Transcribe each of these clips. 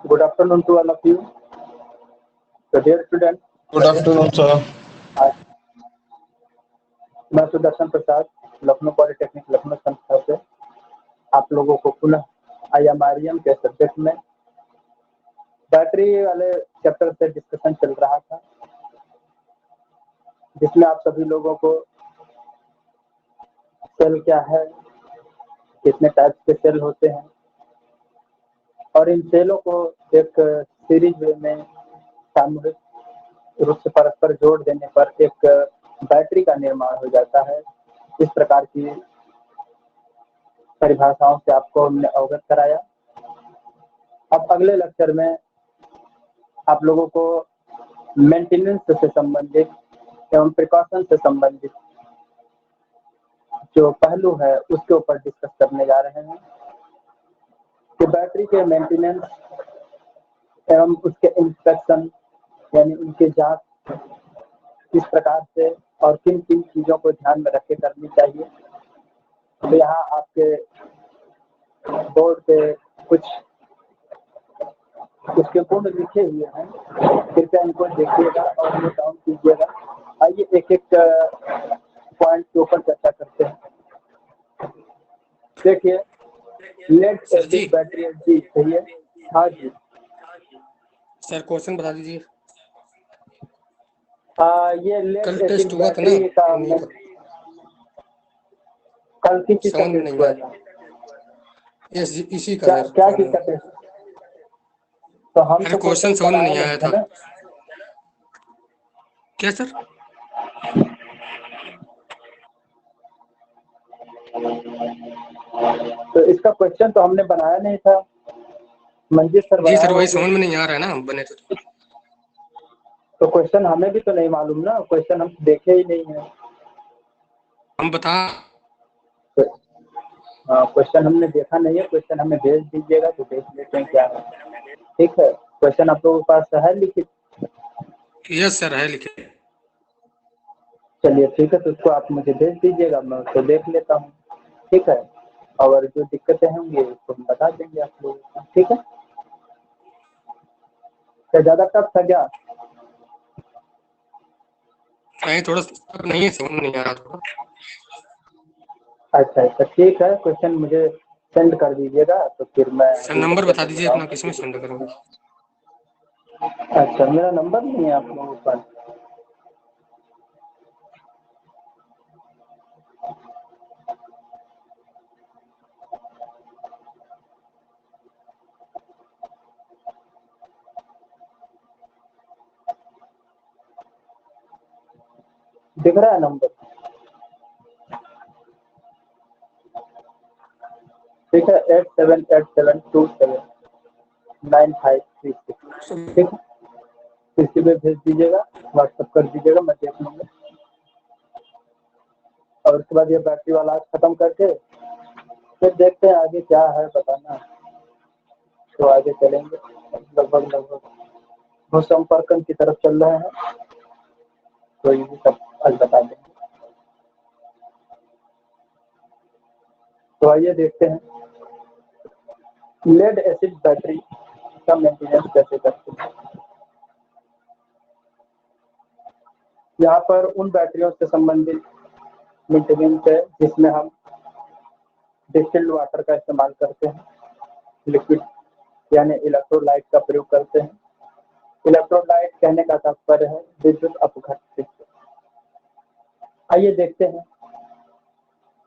Good afternoon to all of you. So dear students, Good afternoon, sir. आज मैं सुदर्शन प्रसाद Lucknow polytechnic Lucknow संस्था से आप लोगों को पुनः IMREM के सब्जेक्ट में बैटरी वाले चैप्टर से डिस्कशन चल रहा था, जिसमें आप सभी लोगों को सेल क्या है, कितने टाइप के सेल होते हैं और इन सेलों को एक सीरीज वे में सामूहिक रूप से परस्पर जोड़ देने पर एक बैटरी का निर्माण हो जाता है। इस प्रकार की परिभाषाओं से आपको हमने अवगत कराया। अब अगले लेक्चर में आप लोगों को मेंटेनेंस से संबंधित एवं प्रिकॉशन से संबंधित जो पहलू है उसके ऊपर डिस्कस करने जा रहे हैं कि बैटरी के मेंटेनेंस एवं उसके इंस्पेक्शन यानी उनकी जांच किस प्रकार से और किन किन चीज़ों को ध्यान में रख के करनी चाहिए। तो यहाँ आपके बोर्ड पे कुछ उसके गुण लिखे हुए हैं, कृपया इनको देखिएगा और नोट डाउन कीजिएगा। आइए एक एक पॉइंट के ऊपर चर्चा करते हैं। देखिए, लेड एसिड बैटरी जी सही है। हाँ जी सर, क्वेश्चन बता दीजिए। ये लेड कल एसिड टेस्ट हुआ था ना, बैटरी का नहीं कल की चीज का समझ में टेस्ट नहीं हुआ आया। था। यस, इसी का क्या है क्या चीज प्रॉब्लम। का टेस्ट? तो हम अरे तो क्वेश्चन समझ में नहीं आया है था। ना। क्या सर? तो इसका क्वेश्चन तो हमने बनाया नहीं था, मंजीत सर जी बनाए सर, वही होंगे। समझ में नहीं आ रहा है ना, बने तो क्वेश्चन हमें भी तो नहीं मालूम ना, क्वेश्चन हम देखे ही नहीं है। हम बता। हाँ, क्वेश्चन हमने देखा नहीं है, क्वेश्चन हमें भेज दीजिएगा तो देख लेते हैं क्या है। ठीक है, क्वेश्चन आप लोगों के पास है लिखित? यस सर, है लिखे। चलिए ठीक है, तो उसको आप मुझे भेज दीजिएगा, मैं उसको देख लेता हूँ। ठीक है, और जो दिक्कतें होंगी उसको हम बता देंगे आप लोगों को। ठीक है, क्या ज़्यादा टफ था क्या? नहीं, थोड़ा नहीं है, समझ में नहीं आ रहा थोड़ा। अच्छा अच्छा, ठीक है, क्वेश्चन मुझे सेंड कर दीजिएगा तो फिर मैं सर नंबर बता दीजिए अपना, किसमें सेंड करूँगा। अच्छा, मेरा नंबर नहीं है आप लोगों के पास? दिख रहा है नंबर? ठीक है, 8787279536। ठीक है, किसी पे भेज दीजिएगा, व्हाट्सएप कर दीजिएगा, मैं देख लूँगा। और उसके बाद ये बैटरी वाला आज खत्म करके फिर देखते हैं आगे क्या है बताना, तो आगे चलेंगे। लगभग वो संपर्कन की तरफ चल रहे हैं, तो ये सब आज बता देंगे। तो आइए देखते हैं लेड एसिड बैटरी का मेंटेनेंस कैसे करते हैं। यहाँ पर उन बैटरियों से संबंधित मेंटेनेंस है जिसमें हम डिस्टिल्ड वाटर का इस्तेमाल करते हैं, लिक्विड यानी इलेक्ट्रोलाइट का प्रयोग करते हैं। इलेक्ट्रोलाइट कहने का तात्पर्य है विद्युत अपघट्य। आइए देखते हैं,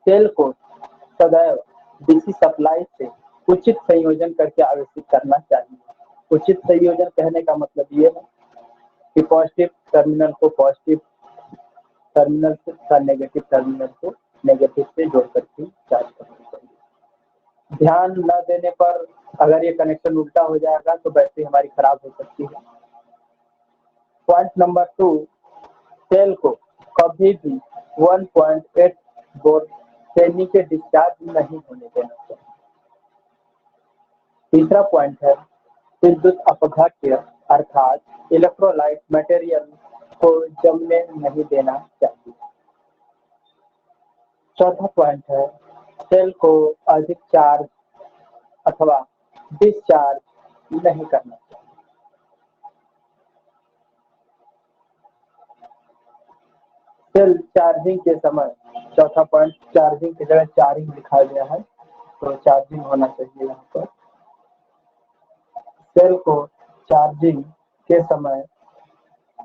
सेल को सदैव डीसी सप्लाई से उचित संयोजन करके आवेशित करना चाहिए। उचित संयोजन कहने का मतलब ये है कि पॉजिटिव टर्मिनल को पॉजिटिव टर्मिनल से नेगेटिव टर्मिनल को नेगेटिव से जोड़ करके चार्ज करना चाहिए। ध्यान न देने पर अगर ये कनेक्शन उल्टा हो जाएगा तो बैटरी हमारी खराब हो सकती है। पॉइंट नंबर 2, सेल को कभी भी 1.8 वोल्ट से नीचे डिस्चार्ज नहीं होने देना चाहिए। तीसरा पॉइंट है विद्युत अपघट्य, अर्थात इलेक्ट्रोलाइट मटेरियल को जमने नहीं देना चाहिए। चौथा पॉइंट है सेल को अधिक चार्ज अथवा डिस्चार्ज नहीं करना चाहिए। सेल चार्जिंग के समय, चौथा पॉइंट, चार्जिंग की जगह चार्जिंग लिखा गया है, तो चार्जिंग होना चाहिए यहाँ पर। सेल को चार्जिंग के समय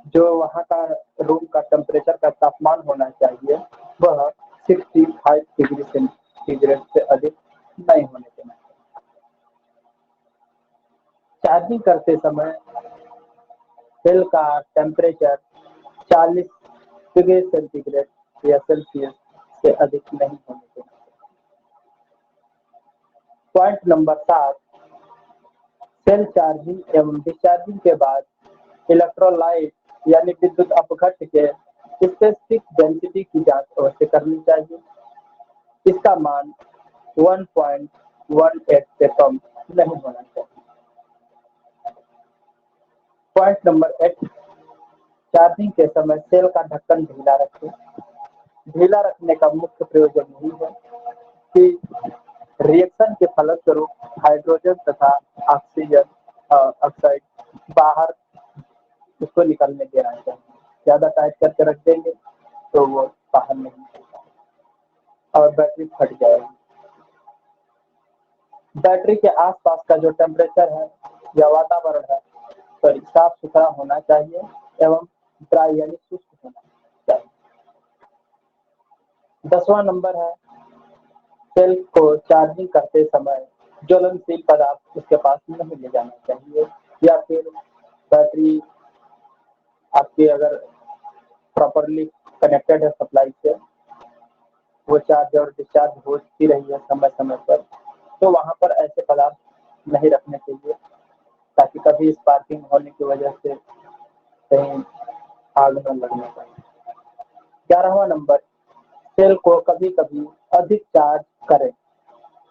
जो वहाँ का रूम का टेम्परेचर का तापमान होना चाहिए वह 65 डिग्री सेंटीग्रेड से अधिक नहीं होने देना। चार्जिंग करते समय सेल का टेम्परेचर 40 डिग्री सेंटीग्रेड या सेल्सियस से अधिक नहीं होने देना। पॉइंट नंबर 7, सेल चार्जिंग एवं डिस्चार्जिंग के बाद इलेक्ट्रोलाइट यानी विद्युत अपघट्ट के स्पेसिफिक डेंसिटी की जांच अवश्य करनी चाहिए। इसका मान 1.18 से कम नहीं होना चाहिए। पॉइंट नंबर 8, चार्जिंग के समय सेल का ढक्कन ढीला रखें। ढीला रखने का मुख्य प्रयोजन यही है कि रिएक्शन के फलस्वरूप हाइड्रोजन तथा ऑक्सीजन ऑक्साइड बाहर उसको निकलने देना चाहिए। ज्यादा टाइट करके रख देंगे तो वो बाहर नहीं निकलेगा और बैटरी फट जाएगी। बैटरी के आसपास का जो टेम्परेचर है या वातावरण है साफ सुथरा होना चाहिए एवं ड्राई यानी शुष्क होना चाहिए। 10वां नंबर है, सेल को चार्जिंग करते समय ज्वलनशील पदार्थ उसके पास नहीं ले जाना चाहिए, या फिर बैटरी आपकी अगर प्रॉपरली कनेक्टेड है सप्लाई से, वो चार्ज और डिस्चार्ज होती रही है समय समय पर, तो वहाँ पर ऐसे पदार्थ नहीं रखने चाहिए ताकि कभी स्पार्किंग होने की वजह से कहीं आग न लगने पाए। 11वां नंबर, सेल को कभी कभी अधिक चार्ज करें।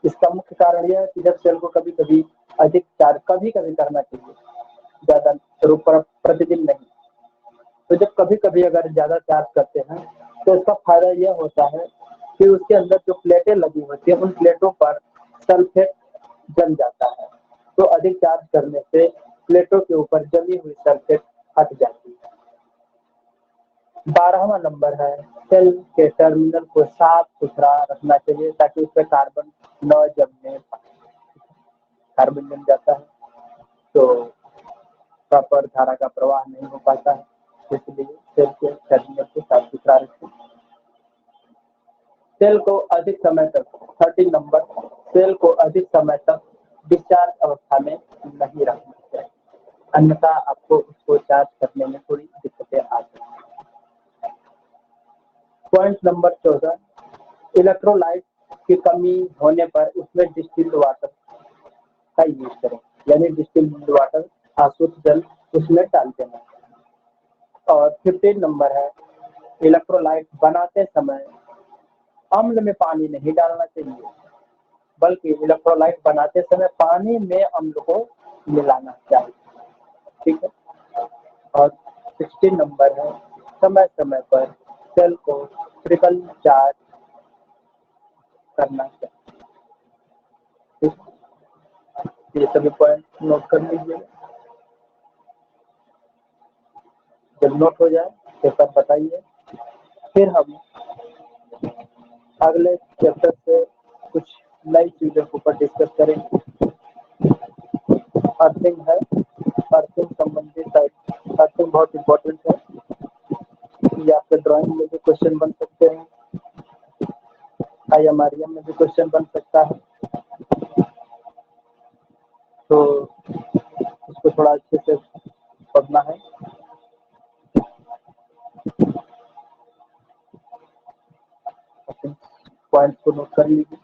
इसका मुख्य कारण यह है कि जब सेल को कभी कभी अधिक चार्ज कभी कभी करना चाहिए, ज्यादा प्रतिदिन नहीं। तो जब कभी कभी अगर ज्यादा चार्ज करते हैं तो इसका फायदा यह होता है कि उसके अंदर जो प्लेटें लगी होती है उन प्लेटों पर सल्फेट जम जाता है, तो अधिक चार्ज करने से प्लेटों के ऊपर जमी हुई सल्फेट हट जाती है। 12वां नंबर है, सेल के टर्मिनल को साफ सुथरा रखना चाहिए ताकि उसमें कार्बन न जमने पाए। कार्बन जम जाता है तो प्रॉपर धारा का प्रवाह नहीं हो पाता है, इसलिए सेल के टर्मिनल को साफ सुथरा रखें। सेल को अधिक समय तक 13 नंबर, सेल को अधिक समय तक डिस्चार्ज अवस्था में नहीं रखना चाहिए, अन्यथा आपको उसको चार्ज करने में थोड़ी दिक्कतें आ सकती हैं। पॉइंट नंबर 14, इलेक्ट्रोलाइट की कमी होने पर उसमें डिस्टिल्ड वाटर का यूज करें, यानी डिस्टिल्ड वाटर आशुद्ध जल उसमें डाल देना। और 15 नंबर है, इलेक्ट्रोलाइट बनाते समय अम्ल में पानी नहीं डालना चाहिए, बल्कि इलेक्ट्रोलाइट बनाते समय पानी में अम्ल को मिलाना चाहिए। ठीक है। और 16 नंबर है, समय समय पर सेल को ट्रिपल चार्ज करना चाहिए। ठीक, ये सभी पॉइंट नोट कर लीजिए। जब नोट हो जाए तो सब बताइए, फिर हम अगले चैप्टर से कुछ नई चीजों के ऊपर डिस्कस करेंगे। अर्थिंग है, अर्थिंग संबंधित अर्थिंग बहुत इम्पोर्टेंट है, ये आपके ड्राइंग में भी क्वेश्चन बन सकते हैं, IMRM में भी क्वेश्चन बन सकता है, तो उसको थोड़ा अच्छे से पढ़ना है। पॉइंट्स को नोट कर लीजिए।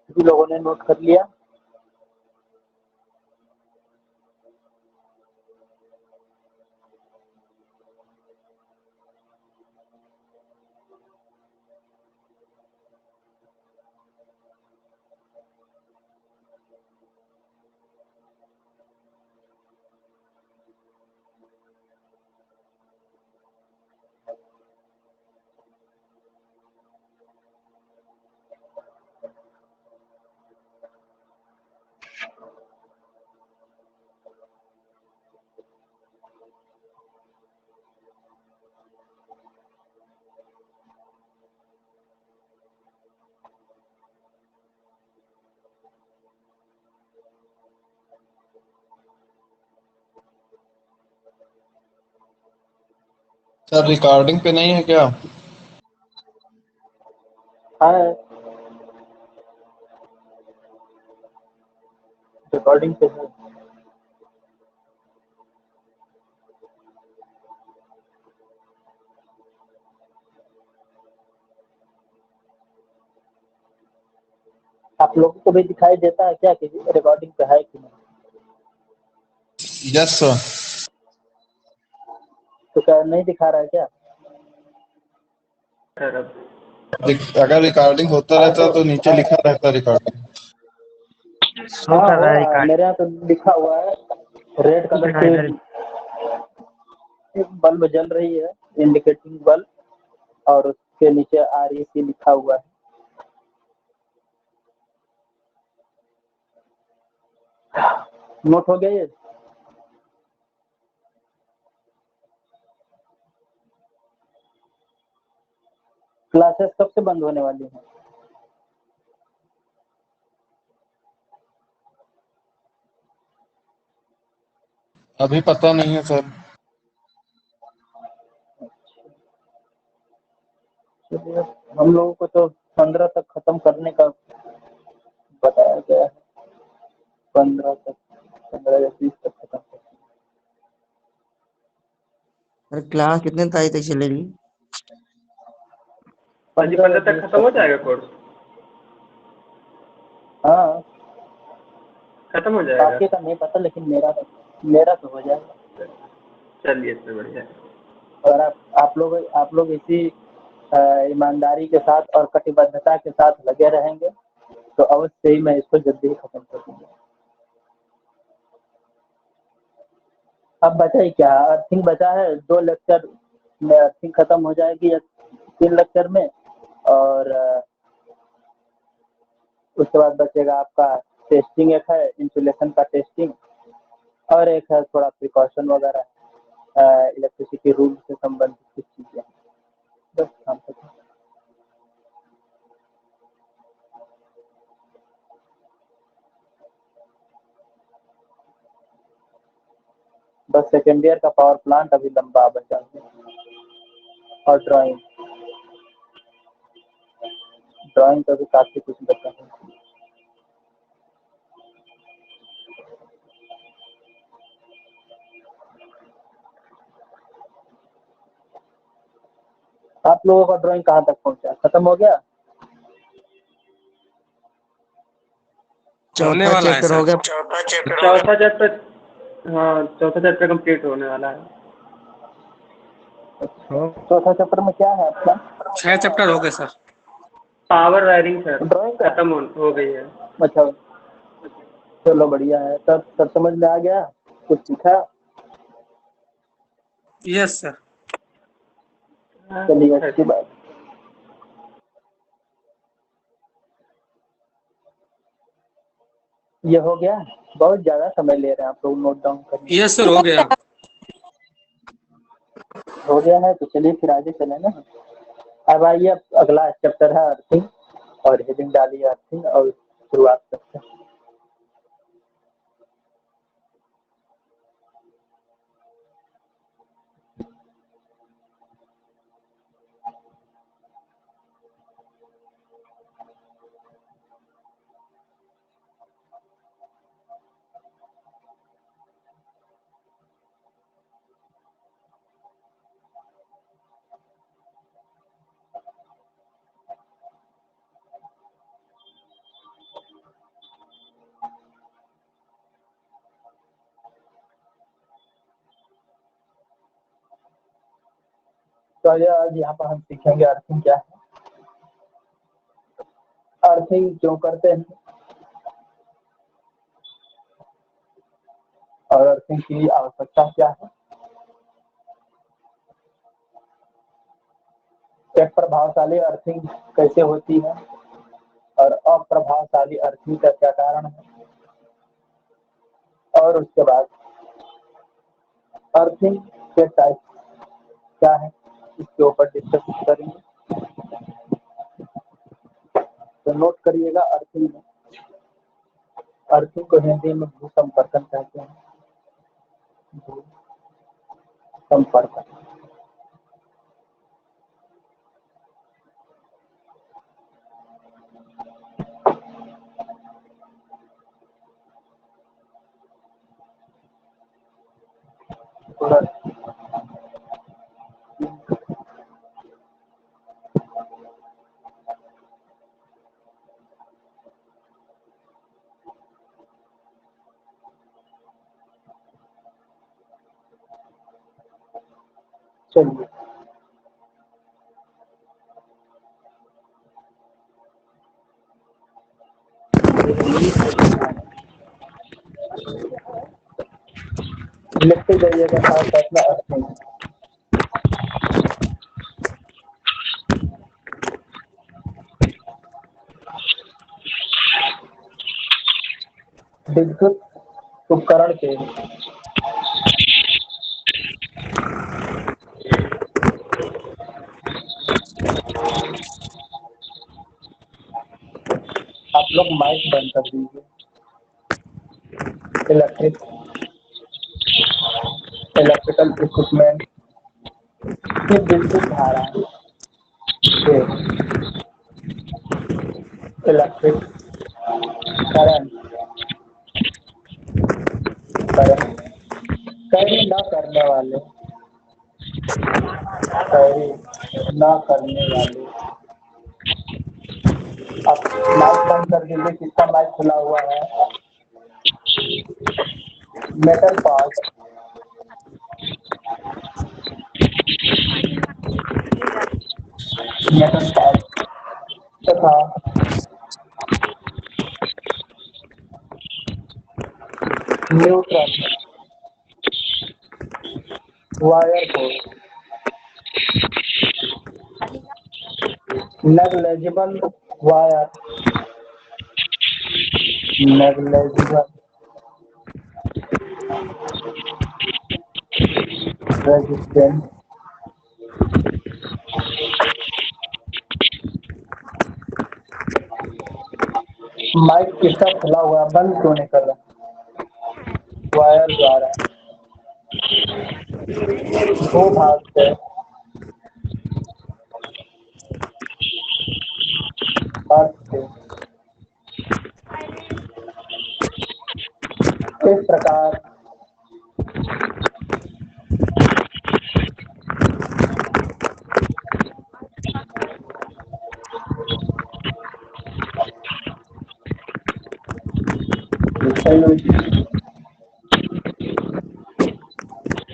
सभी लोगों ने नोट कर लिया? सर रिकॉर्डिंग पे नहीं है क्या? हाँ, रिकॉर्डिंग पे है। आप लोगों को भी दिखाई देता है क्या कि रिकॉर्डिंग पे है कि नहीं? Yes sir. तो क्या नहीं दिखा रहा है क्या? अगर रिकॉर्डिंग होता रहता तो नीचे लिखा रहता रिकॉर्डिंग। हाँ, हो रहा है। मेरे यहाँ तो लिखा हुआ है रेड कलर की एक बल्ब जल रही है, इंडिकेटिंग बल्ब, और उसके नीचे REC लिखा हुआ है। नोट हो गया ये? क्लासेस कब से बंद होने वाली हैं? अभी पता नहीं है सर। चलिए, हम लोगों को तो 15 तक खत्म करने का बताया गया है। 15 तक, 15 या 20 तक खत्म कर। सर क्लास कितने तारीख तक चलेगी? 15 तक खत्म हो जाएगा कोर्स? हाँ, खत्म हो जाएगा। बाकी का नहीं पता, लेकिन मेरा तो हो जाएगा। चलिए, इससे बढ़िया। और आप लोग इसी ईमानदारी के साथ और कटिबद्धता के साथ लगे रहेंगे तो अवश्य ही मैं इसको जल्दी ही खत्म कर दूंगा। अब बचा ही क्या, अर्थिंग बचा है। 2 लेक्चर में अर्थिंग खत्म हो जाएगी, या 3 लेक्चर में, और उसके बाद बचेगा आपका टेस्टिंग। एक है इंसुलेशन का टेस्टिंग, और एक है थोड़ा प्रिकॉशन वगैरह, इलेक्ट्रिसिटी रूल से संबंधित कुछ चीज़ें। बस काम खत्म। बस सेकेंड ईयर का पावर प्लांट अभी लंबा बचा है, और ड्राइंग का भी काफी कुछ बचा है। आप लोगों का ड्राइंग कहाँ तक पहुँचा, खत्म हो गया? होने चौथा वाला है चैप्टर हो सर। गया। चौथा चैप्टर, हाँ चौथा चैप्टर कंप्लीट होने वाला है। चौथा चैप्टर में क्या है आपका? 6 चैप्टर हो गए sir. Power wiring sir, drawing खत्म हो गई है। अच्छा, चलो बढ़िया है। सब समझ में आ गया, कुछ सीखा? Yes sir. चलिए, अच्छी बात। ये हो गया? बहुत ज्यादा समय ले रहे हैं आप लोग नोट डाउन करने। यस सर, हो गया। हो गया है तो चलिए फिर आगे चले ना। अब आइए, अगला चैप्टर है अर्थिंग, और हेडिंग डालिए अर्थिंग, और शुरुआत करते हैं। तो ये आज यहाँ पर हम सीखेंगे अर्थिंग क्या है, अर्थिंग क्यों करते हैं और अर्थिंग की आवश्यकता क्या है, एक प्रभावशाली अर्थिंग कैसे होती है और अप्रभावशाली अर्थिंग का क्या कारण है, और उसके बाद अर्थिंग के टाइप क्या है, इसके ऊपर डिस्कस करेंगे। तो नोट करिएगा, अर्थिंग को हिंदी में भूसंपर्कन कहते हैं, भूसंपर्कन। चलिए लिखते जाइएगा साथ साथ में अर्थिंग। विद्युत उपकरण के आप लोग माइक बंद कर दीजिए। इलेक्ट्रिकल इक्विपमेंट की विद्युत धारा से इलेक्ट्रिक करंट कैरी न करने वाले आप माइक बंद कर दीजिए, किसका माइक खुला हुआ है। मेटल पार्ट तथा न्यूट्रल वायर को नेग्लेजिबल वायर रेजिस्टेंस माइक किसका खुला हुआ है, बंद क्यों नहीं कर रहा, वायर द्वारा दो भाग से अर्थ से इस प्रकार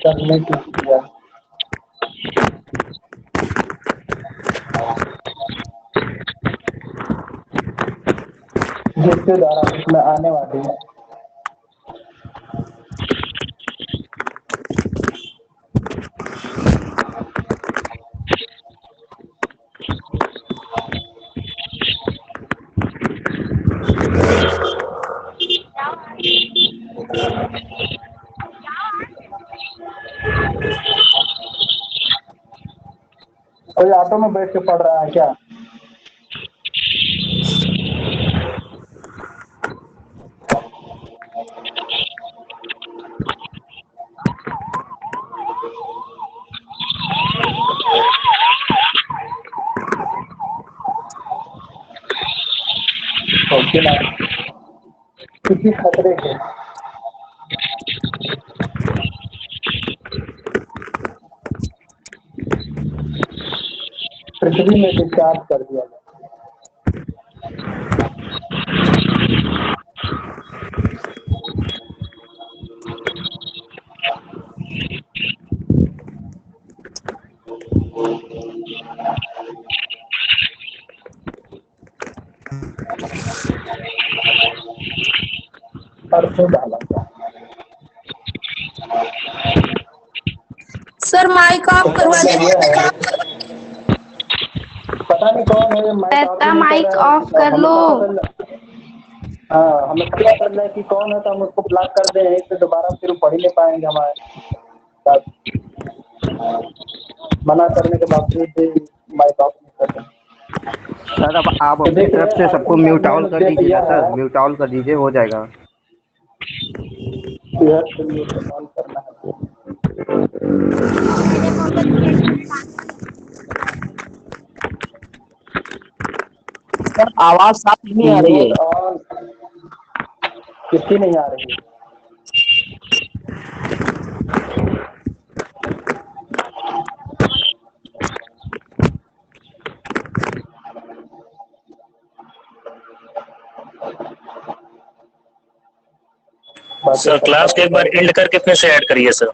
करने की क्रिया जिसके द्वारा इसमें आने वाली कोई ऑटो में बैठ के पढ़ रहा है क्या? बिना किसी खतरे के पृथ्वी में डिस्चार्ज कर दिया गया। क्यों डाला क्या? सर माइक ऑफ करवा दीजिए। पता नहीं कौन है, माइक ऑफ ही नहीं कर माइक रहा ऑफ है। कर हमें लो। पता चल रहा, हाँ हमें पता चल रहा है कि कौन है, तो हम उसको ब्लॉक कर दें, एक तो दोबारा फिर पढ़ ही नहीं पाएंगे हमारे साथ। मना करने के बावजूद भी माइक ऑफ नहीं कर रहे। सर अब आप अपनी देखिए, तरफ से सबको आर्थिंग का म्यूट मेन ऑल कर उद्देश्य दीजिए ना यह सर, है म्यूट ऑल कर दीजिए, हो जाएगा। यह के लिए इस्तेमाल करना है। सर आवाज साफ नहीं आ रही म्यूट है। ऑन किसकी नहीं आ रही है? सर क्लास को एक बार एंड करके फिर से ऐड करिए सर।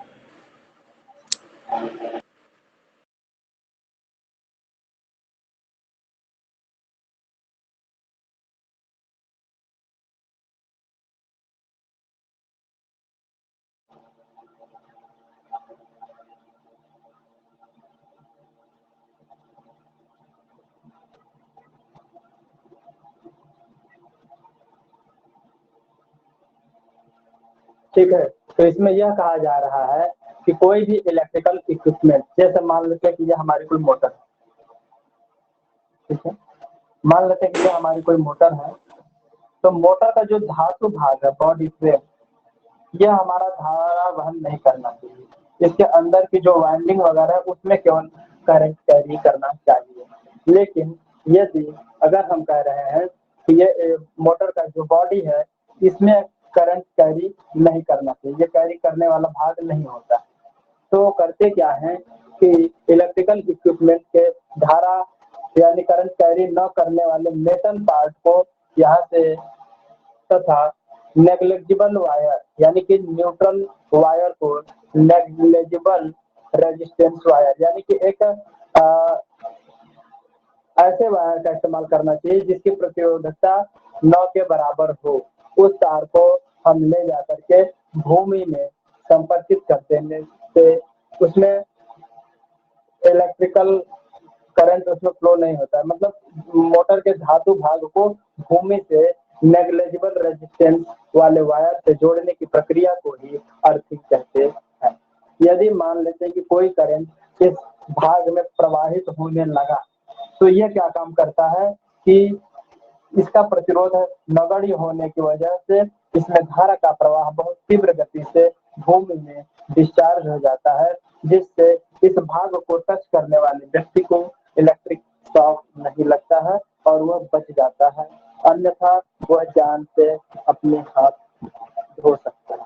ठीक है, तो इसमें यह कहा जा रहा है कि कोई भी इलेक्ट्रिकल इक्विपमेंट, जैसे मान लेते हैं कि यह हमारी कोई मोटर, ठीक है, मान लेते हैं कि यह हमारी कोई मोटर है, तो मोटर का जो धातु भाग है, बॉडी फ्रेम, यह हमारा धारा वहन नहीं करना चाहिए। इसके अंदर की जो वाइंडिंग वगैरह है उसमें केवल करंट कैरी करना चाहिए। लेकिन यदि अगर हम कह रहे हैं कि ये मोटर का जो बॉडी है इसमें करंट कैरी नहीं करना चाहिए, ये कैरी करने वाला भाग नहीं होता, तो करते क्या है कि इलेक्ट्रिकल इक्विपमेंट के धारा यानी करंट कैरी न करने वाले मेटल पार्ट को यहाँ से तथा नेग्लेजिबल वायर यानी कि न्यूट्रल वायर को नेग्लेजिबल रेजिस्टेंस वायर यानी कि एक ऐसे वायर का इस्तेमाल करना चाहिए जिसकी प्रतिरोधकता 9 के बराबर हो। उस तार को हम ले जाकर के भूमि में संपर्कित कर देने से उसमें इलेक्ट्रिकल करंट उसमें फ्लो नहीं होता है, मतलब मोटर के धातु भाग को भूमि से नेग्लेजिबल रेजिस्टेंस वाले वायर से जोड़ने की प्रक्रिया को ही अर्थिंग कहते हैं। यदि मान लेते हैं कि कोई करंट इस भाग में प्रवाहित होने लगा तो यह क्या काम करता है कि इसका प्रतिरोध नगण्य होने की वजह से इसमें धारा का प्रवाह बहुत तीव्र गति से भूमि में डिस्चार्ज हो जाता है, जिससे इस भाग को टच करने वाले व्यक्ति को इलेक्ट्रिक शॉक नहीं लगता है और वह बच जाता है, अन्यथा वह जान से अपने हाथ धो सकता है।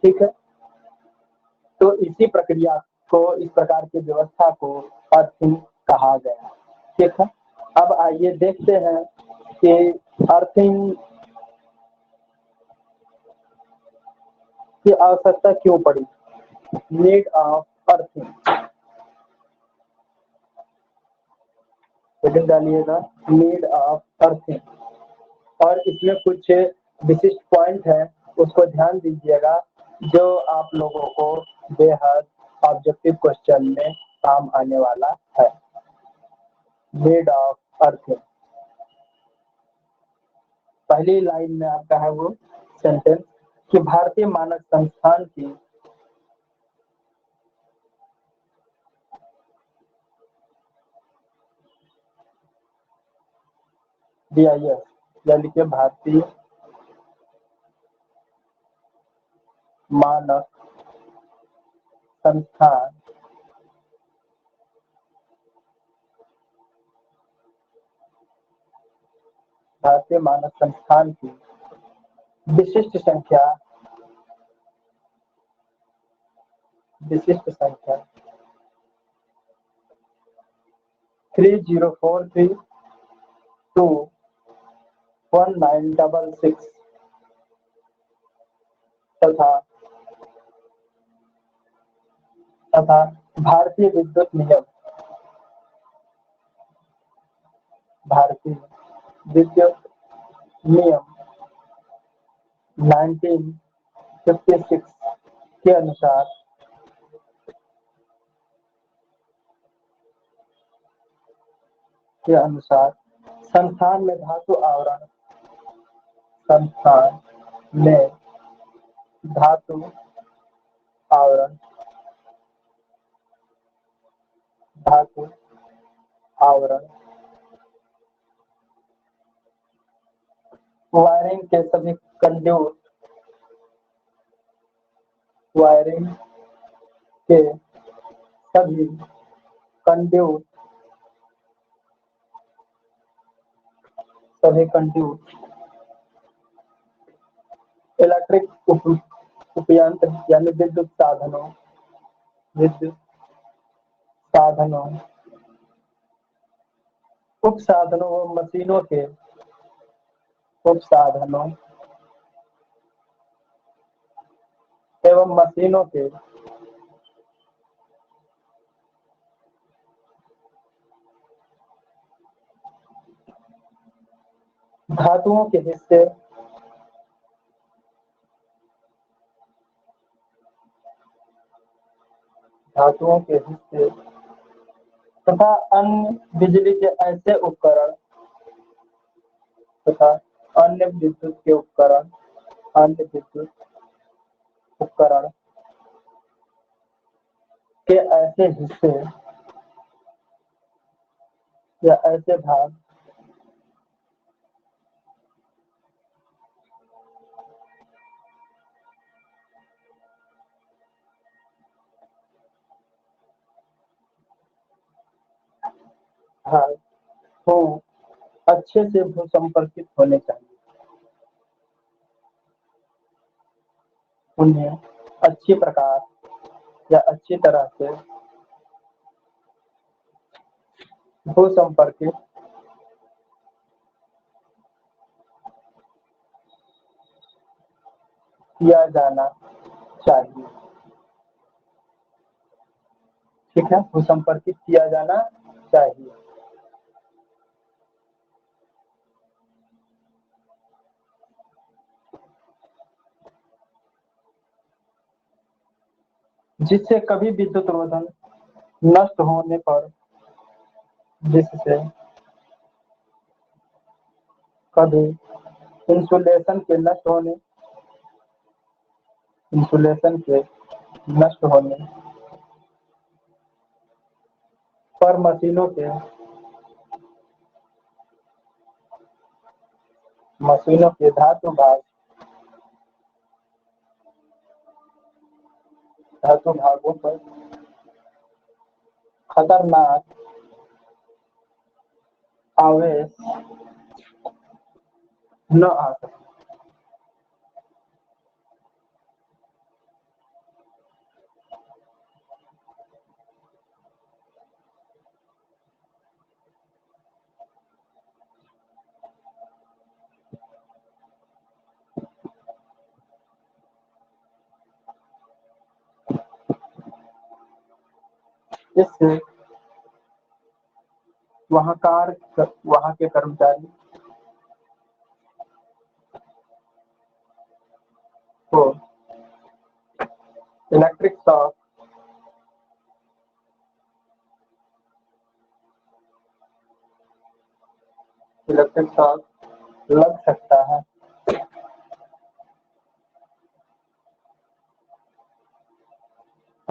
ठीक है, तो इसी प्रक्रिया को, इस प्रकार की व्यवस्था को अर्थिंग कहा गया। ठीक है, अब आइए देखते हैं कि अर्थिंग की आवश्यकता क्यों पड़ी, नीड ऑफ अर्थिंग। हेडिंग डालिएगा नीड ऑफ अर्थिंग, और इसमें कुछ विशिष्ट पॉइंट है उसको ध्यान दीजिएगा जो आप लोगों को बेहद ऑब्जेक्टिव क्वेश्चन में काम आने वाला है। नीड ऑफ अर्थिंग, पहली लाइन में आपका है वो सेंटेंस कि भारतीय मानक संस्थान की BIS यानी कि भारतीय मानक संस्थान भारतीय मानक संस्थान की विशिष्ट संख्या 3043 to 1966 तथा भारतीय विद्युत नियम, भारतीय विद्युत नियम 1956 के अनुसार संस्थान में धातु आवरण धातु आवरण वायरिंग के सभी कंड्यूट इलेक्ट्रिक उपयंत्र यानी विद्युत साधनों उपसाधनों व मशीनों के उपसाधनों एवं मशीनों के धातुओं के हिस्से तथा अन्य बिजली के ऐसे उपकरण तथा अन्य विद्युत उपकरण के ऐसे हिस्से या ऐसे भाग हो अच्छे से भूसंपर्कित होने चाहिए। उन्हें अच्छी प्रकार या अच्छी तरह से भूसंपर्कित किया जाना चाहिए। ठीक है, भूसंपर्कित किया जाना चाहिए। जिससे कभी विद्युत रोधन नष्ट होने पर जिससे कभी इंसुलेशन के नष्ट होने पर मशीनों के धातु भागों पर खतरनाक आवेश न आ सके। इससे वहाँ के कर्मचारी को इलेक्ट्रिक शॉक लग सकता है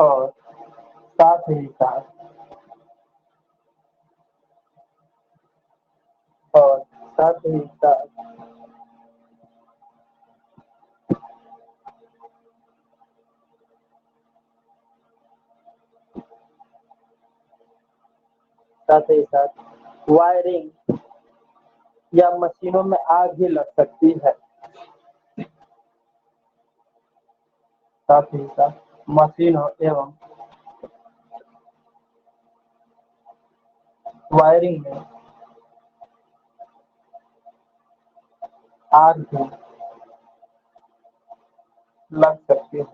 और साथ ही साथ वायरिंग या मशीनों में आग भी लग सकती है। साथ ही साथ मशीनों एवं वायरिंग में आग भी लग सकती है।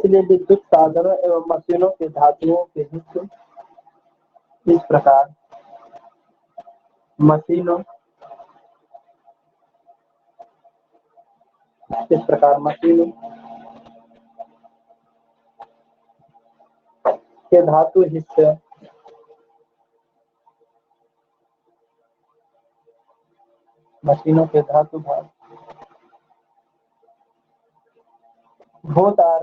इसलिए विद्युत साधनों एवं मशीनों के धातुओं के हिस्से इस प्रकार मशीनों के धातु हिस्से मशीनों के धातु भाग भूतार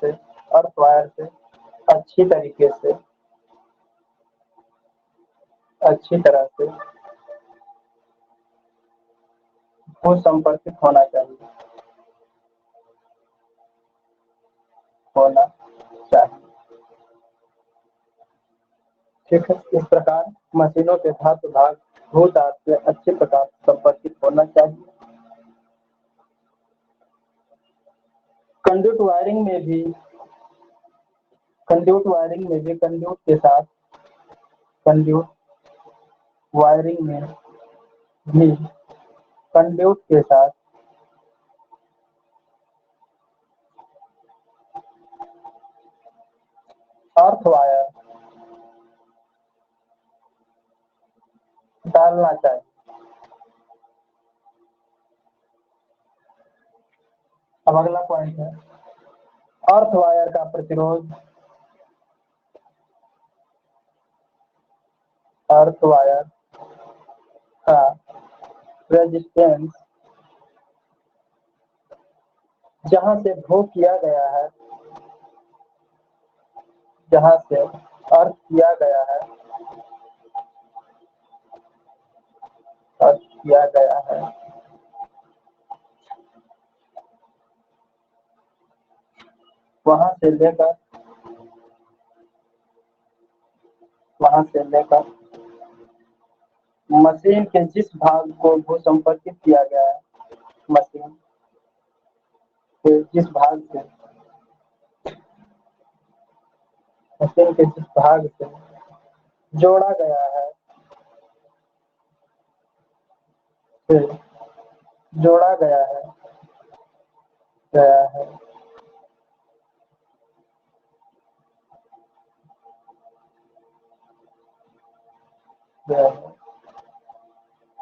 से अर्थवायर से अच्छी तरह से भू संपर्कित होना चाहिए ठीक है। इस प्रकार मशीनों के धातु भाग भूतार से अच्छे प्रकार संपर्कित होना चाहिए। कंड्यूट वायरिंग में भी कंड्यूट के साथ अर्थ वायर डालना चाहिए। अब अगला पॉइंट है अर्थ वायर का प्रतिरोध। अर्थ वायर का रेजिस्टेंस जहां से भू किया गया है, जहां से अर्थ किया गया है, वहां से लेकर मशीन के जिस भाग को भू संपर्कित किया गया है, मशीन के जिस भाग से जोड़ा गया है,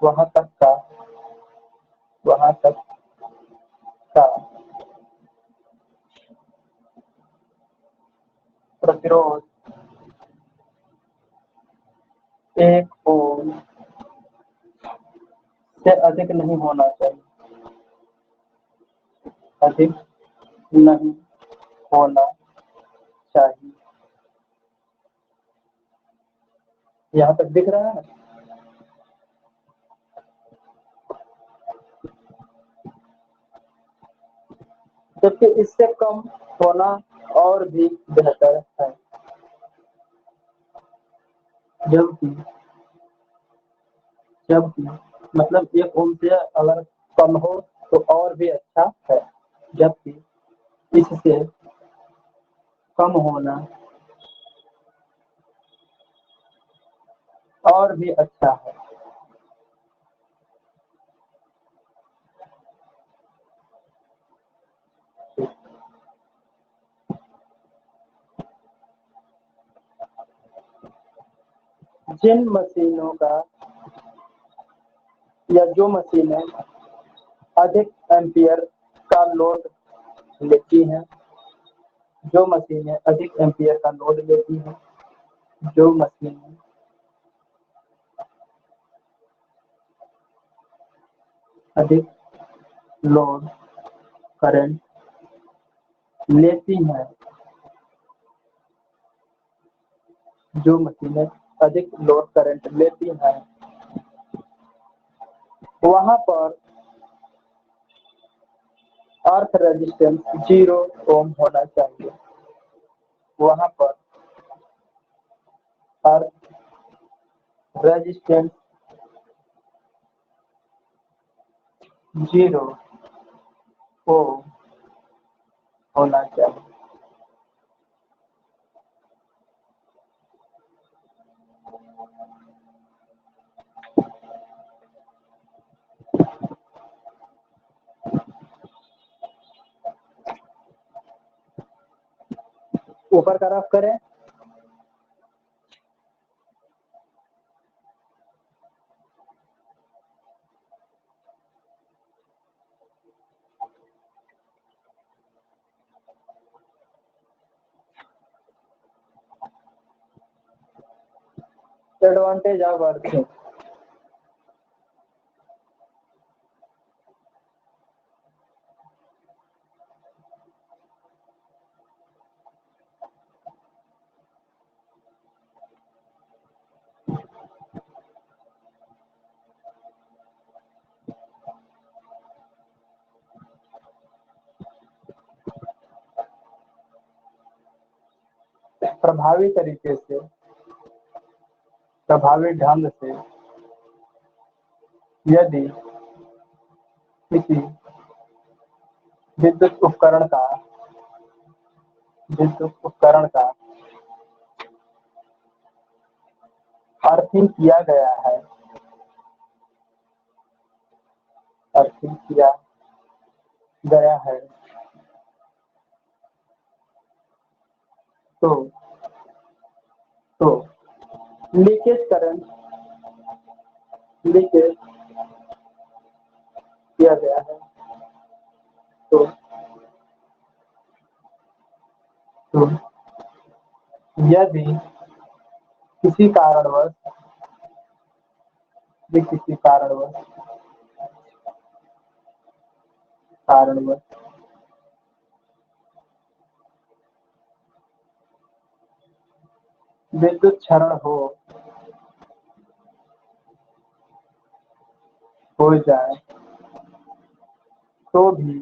वहां तक का प्रतिरोध 1 ओम से अधिक नहीं होना चाहिए। यहाँ तक दिख रहा है। जबकि इससे कम होना और भी बेहतर है। जबकि मतलब 1 ओम से अगर कम हो तो और भी अच्छा है, जबकि इससे कम होना और भी अच्छा है। जिन मशीनों का या जो मशीनें अधिक एम्पियर का लोड लेती हैं, जो मशीनें अधिक लोड करंट लेती हैं, वहां पर अर्थ रेजिस्टेंस 0 ओम होना चाहिए। वहां पर अर्थ रेजिस्टेंस 0 ओम होना चाहिए। ऊपर का रफ करें। Advantage of earthing. प्रभावी तरीके से, प्रभावी ढंग से यदि किसी विद्युत उपकरण का अर्थिंग किया गया है, अर्थिंग किया गया है तो लीकेज करंट लीकेज किया गया है तो यदि किसी कारणवश विद्युत क्षरण हो जाए तो भी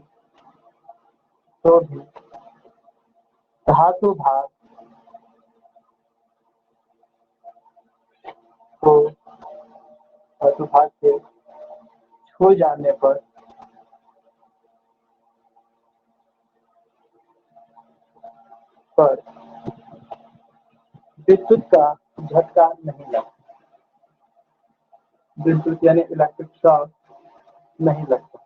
धातु भाग के छू जाने पर विद्युत का झटका नहीं लगता, विद्युत यानी इलेक्ट्रिक शॉक नहीं लगता।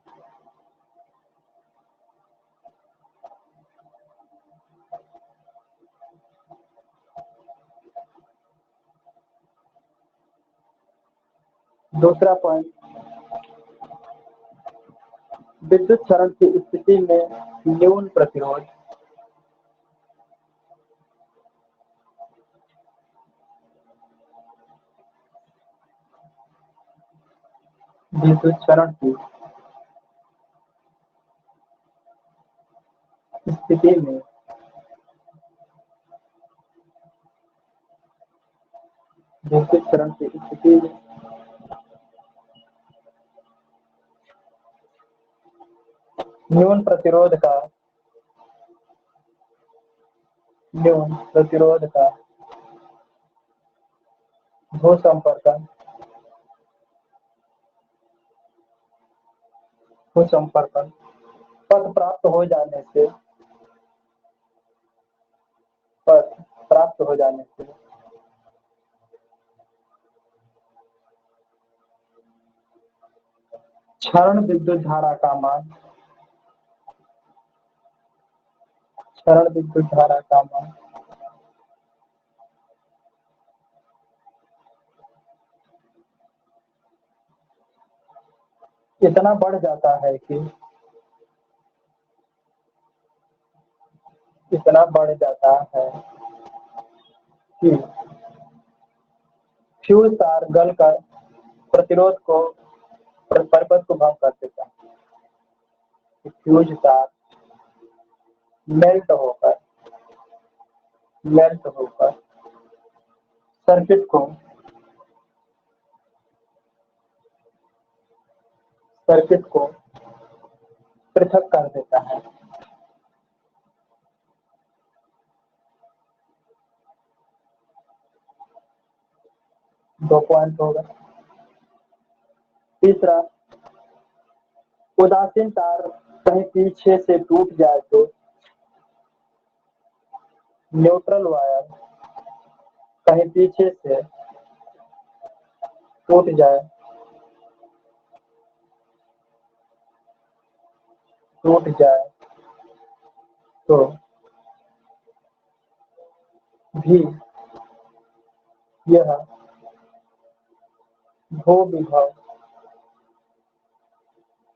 दूसरा पॉइंट, विद्युत क्षरण की स्थिति में न्यून प्रतिरोध। विद्युत क्षरण की स्थिति में न्यून प्रतिरोध का भू संपर्कन पथ प्राप्त हो जाने से क्षरण विद्युत धारा का मान इतना बढ़ जाता है कि फ्यूज तार गलकर प्रतिरोध को परिपथ को भंग कर देता है। फ्यूज तार मेल्ट होकर सर्किट को पृथक कर देता है। दो पॉइंट होगा। तीसरा, उदासीन तार कहीं पीछे से टूट जाए तो न्यूट्रल वायर कहीं पीछे से टूट जाए तो भी यह भू विभव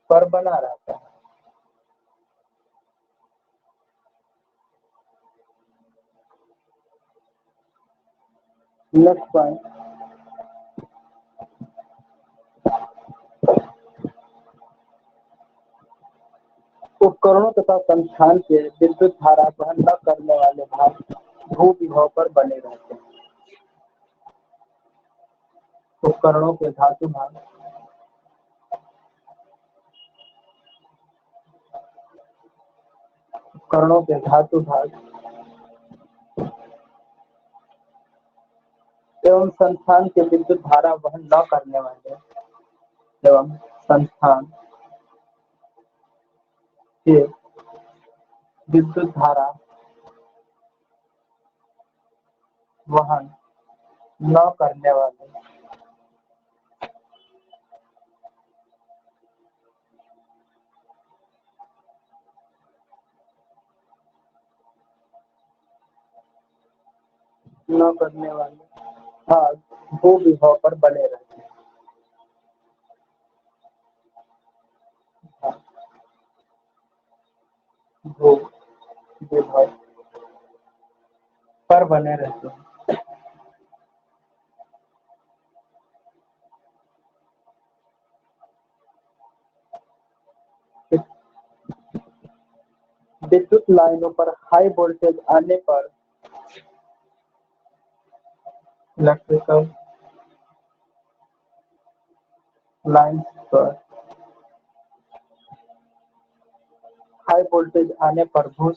पर बना रहता है। नेक्स्ट पॉइंट, उपकरणों तथा संस्थान के विद्युत धारा वहन न करने वाले भाग भू विभव पर बने रहते हैं। उपकरणों के धातु भाग एवं संस्थान के विद्युत धारा वहन न करने वाले एवं संस्थान के विद्युत धारा वहन न करने वाले भाग भू विभव पर बने रहते हैं। भू विभव पर बने रहते हैं। विद्युत लाइनों पर हाई वोल्टेज आने पर इलेक्ट्रिकल लाइन पर हाई वोल्टेज आने पर भू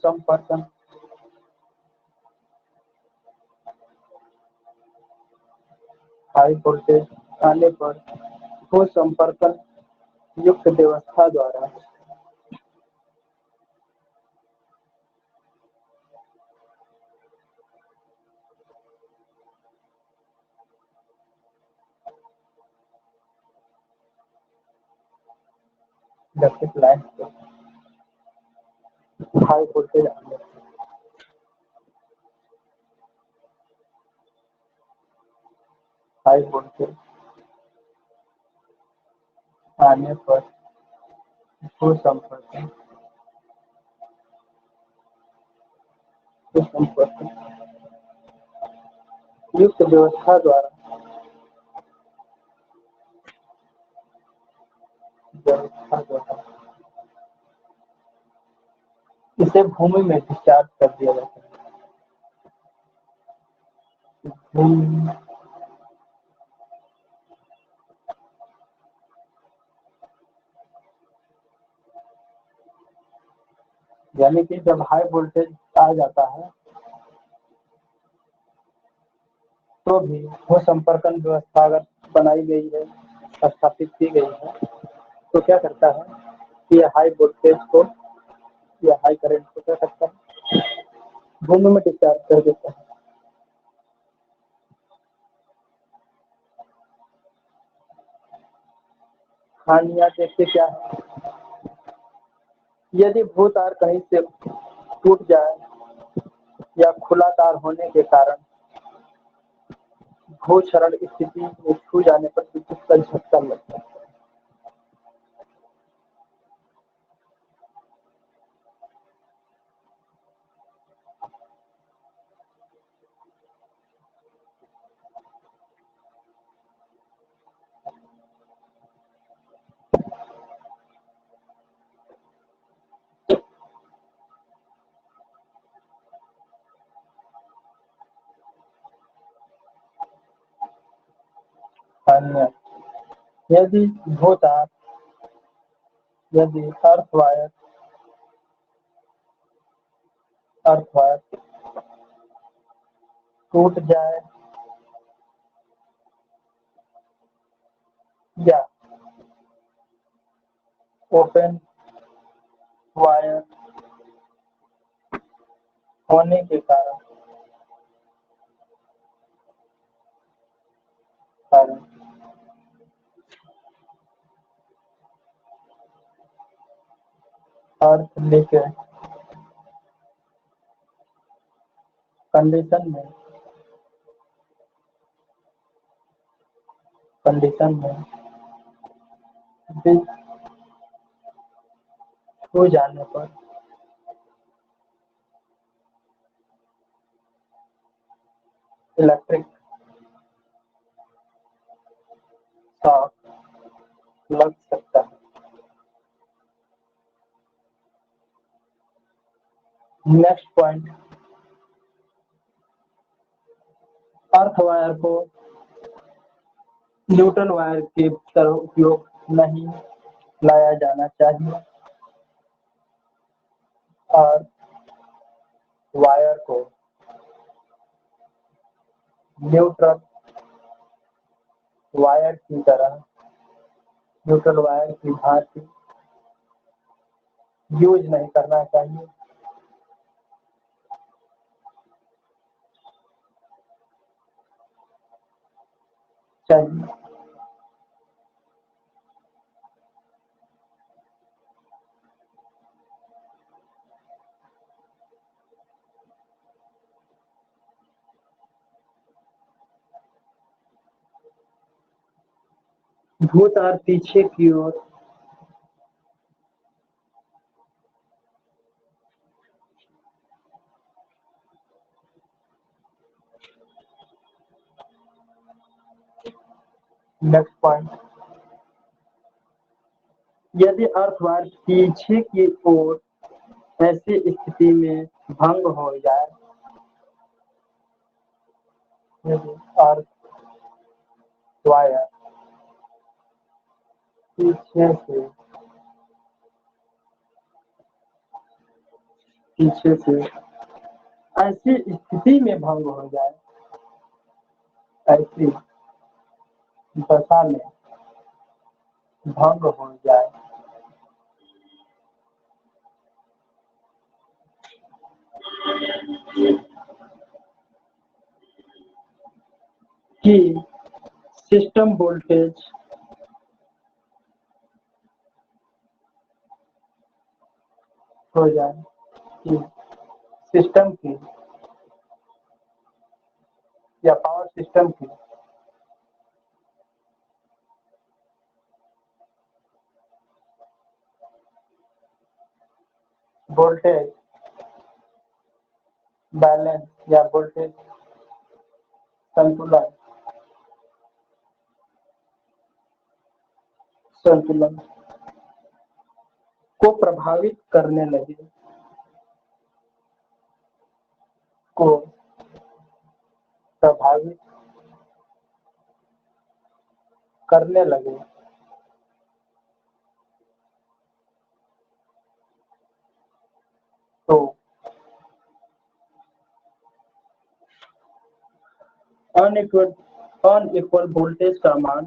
संपर्कन युक्त व्यवस्था द्वारा इलेक्ट्रिक लाइन पर हाई वोल्टेज आने पर भू संपर्कन युक्त व्यवस्था द्वारा इसे भूमि में डिस्चार्ज कर दिया जाता है। भूमि यानी कि जब हाई वोल्टेज आ जाता है तो भी वो संपर्कन व्यवस्था अगर बनाई गई है, स्थापित की गई है, तो क्या करता है कि ये हाई वोल्टेज को या हाई करंट को क्या करता है, भूमि में डिस्चार्ज कर देता है। हानियां जैसे क्या है, यदि भू तार कहीं से टूट जाए या खुला तार होने के कारण भू क्षरण स्थिति में छू जाने पर विद्युत का झटका लगता है। यदि भू तार यदि अर्थ वायर टूट जाए या ओपन वायर होने के कारण अर्थ लीकेज कंडीशन में कंडीशन में बिल हो जाने पर इलेक्ट्रिक शॉक लग सकता है। नेक्स्ट पॉइंट, अर्थ वायर को न्यूट्रल वायर की तरह उपयोग नहीं लाया जाना चाहिए। और वायर को न्यूट्रल वायर की तरह न्यूट्रल वायर की भांति यूज नहीं करना चाहिए। भूतार पीछे की ओर नेक्स्ट पॉइंट, यदि अर्थ वायर पीछे की ओर ऐसी स्थिति में भंग हो जाए, यदि अर्थ वायर पीछे से ऐसी स्थिति में भंग हो जाए, ऐसी दशा में भंग हो जाए कि सिस्टम वोल्टेज हो जाए कि सिस्टम की या पावर सिस्टम की वोल्टेज बैलेंस या वोल्टेज संतुलन को प्रभावित करने लगे, तो अनइक्वल वोल्टेज का मान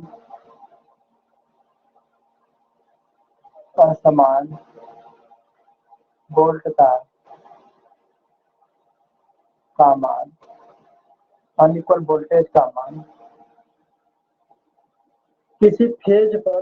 असमान वोल्ट का मान अनइक्वल वोल्टेज का मान किसी फेज पर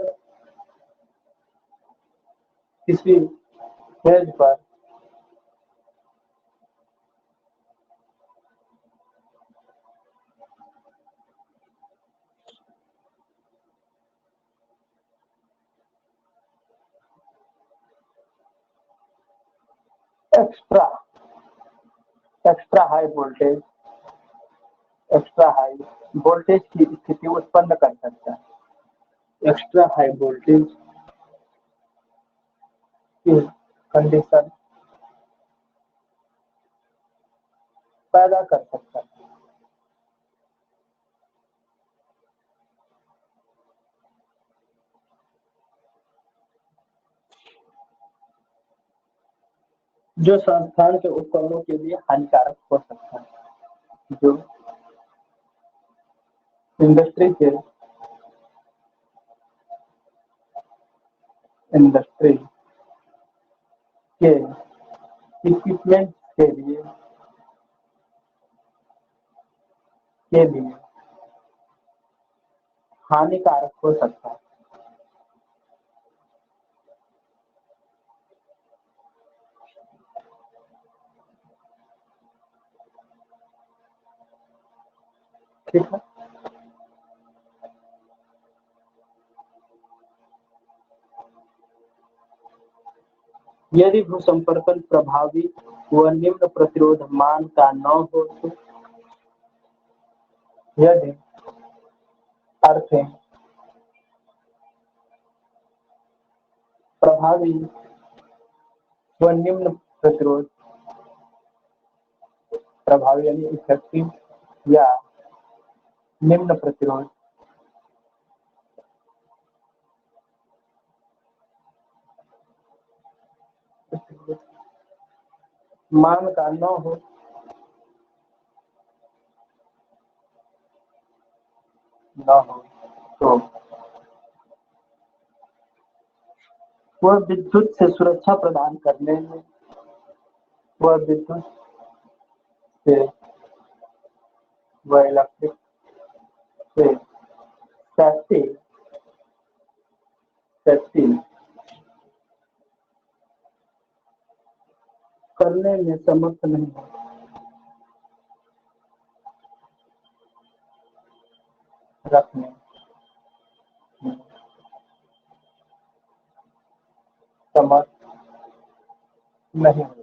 एक्स्ट्रा हाई वोल्टेज की स्थिति उत्पन्न कर सकता है। एक्स्ट्रा हाई वोल्टेज की कंडीशन पैदा कर सकता है। जो संस्थान के उपकरणों के लिए हानिकारक हो सकता है, जो इंडस्ट्री के इक्विपमेंट के लिए हानिकारक हो सकता है। ठीक है, यदि भूसंपर्कन प्रभावी व निम्न प्रतिरोध मान का न हो तो यदि अर्थिंग प्रभावी व निम्न प्रतिरोध प्रभावी यानी इफेक्टिव या निम्न प्रतिरोध मान का न हो तो वह विद्युत से सुरक्षा प्रदान करने में वह विद्युत से वह इलेक्ट्रिक से सेफ्टी करने में समर्थ नहीं है। रखने समर्थ नहीं होता।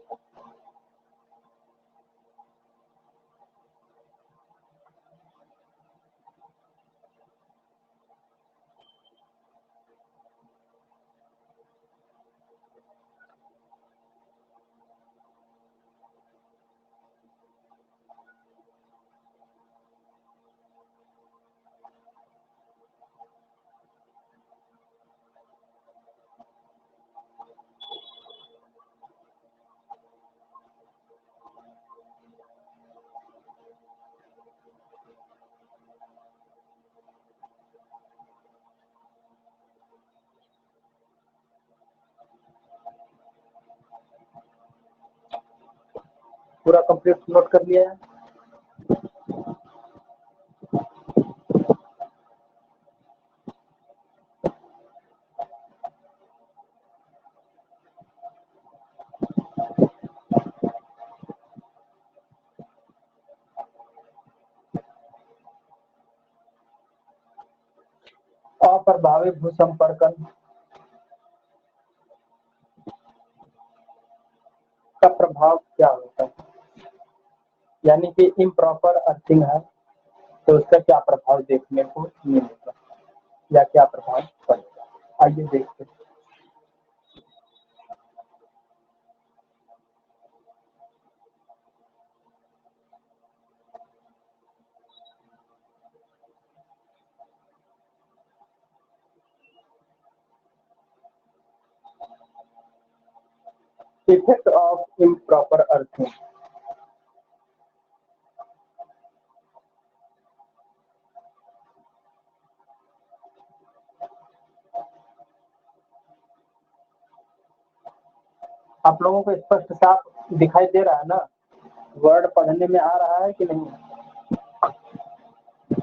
पूरा कंप्लीट नोट कर लिया है। अप्रभावी भूसंपर्कन का प्रभाव क्या होता है, यानी कि इम्प्रॉपर अर्थिंग है तो उसका क्या प्रभाव देखने को मिलेगा या क्या प्रभाव पड़ेगा, आइए देखते हैं। Effect of improper earthing. आप लोगों को स्पष्ट साफ दिखाई दे रहा है ना, वर्ड पढ़ने में आ रहा है कि नहीं?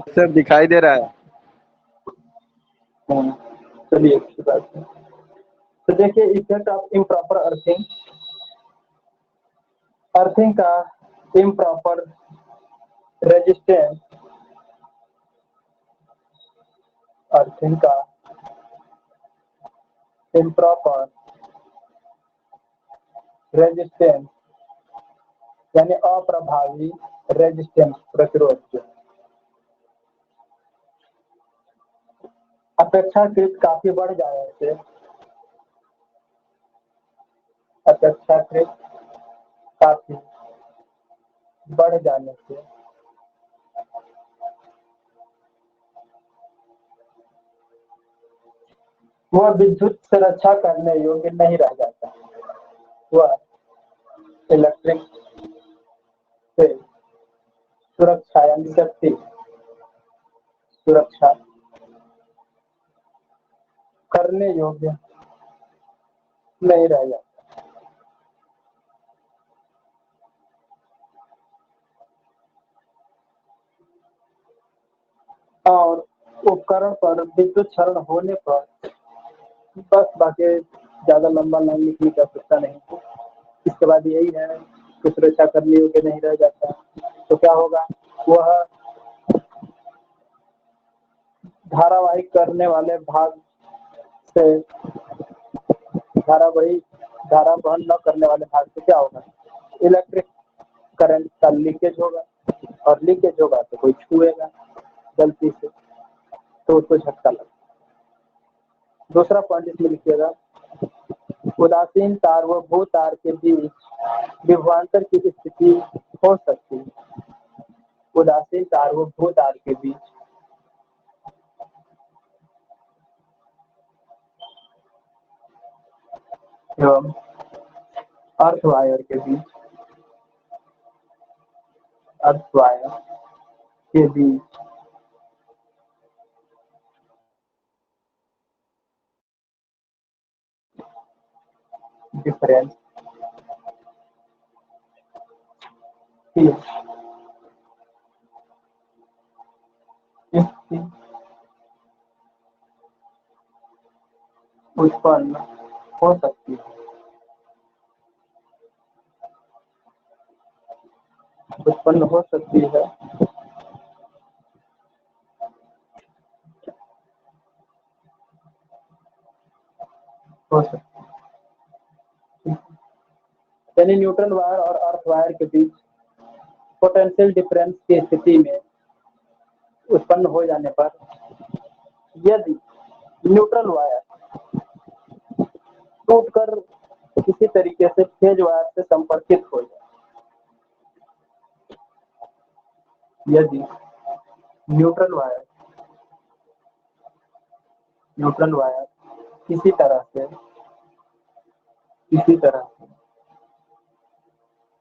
सर दिखाई दे रहा है। चलिए अच्छी बात है। तो देखिए effect of improper earthing, earthing का इम्प्रॉपर रेजिस्टेंस, अर्थिंग का इम्प्रॉपर रेजिस्टेंस यानी अप्रभावी रेजिस्टेंस प्रतिरोध जो अपेक्षाकृत काफी बढ़ जाने से, अपेक्षाकृत काफी बढ़ जाने से वह विद्युत से रक्षा करने योग्य नहीं रह जाता, वह इलेक्ट्रिक से सुरक्षा यानी शक्ति सुरक्षा करने योग्य नहीं रह जाता। और उपकरण पर विद्युत क्षरण होने पर बस बाकी ज्यादा लंबा लाइन लिखने की आवश्यकता नहीं है। इसके बाद यही है कि सुरक्षा करने योग्य नहीं रह जाता, तो क्या होगा, वह धारावाहिक करने वाले भाग से धारावाही धारा वहन न करने वाले भाग से क्या होगा, इलेक्ट्रिक करंट का लीकेज होगा, और लीकेज होगा तो कोई छुएगा गलती से तो उसको झटका लगा। दूसरा पॉइंट इसमें लिखिएगा, उदासीन तार व भू तार के बीच विभवांतर की स्थिति हो सकती है। उदासीन तार व भू तार के बीच एवं अर्थ वायर के बीच डिफरेंस उत्पन्न हो सकती है। उत्पन्न हो सकती है यानी न्यूट्रल वायर और अर्थ वायर के बीच पोटेंशियल डिफरेंस की स्थिति में उत्पन्न हो जाने पर यदि न्यूट्रल वायर टूटकर किसी तरीके से फेज वायर से संपर्कित हो जाए, यदि न्यूट्रल वायर किसी तरह से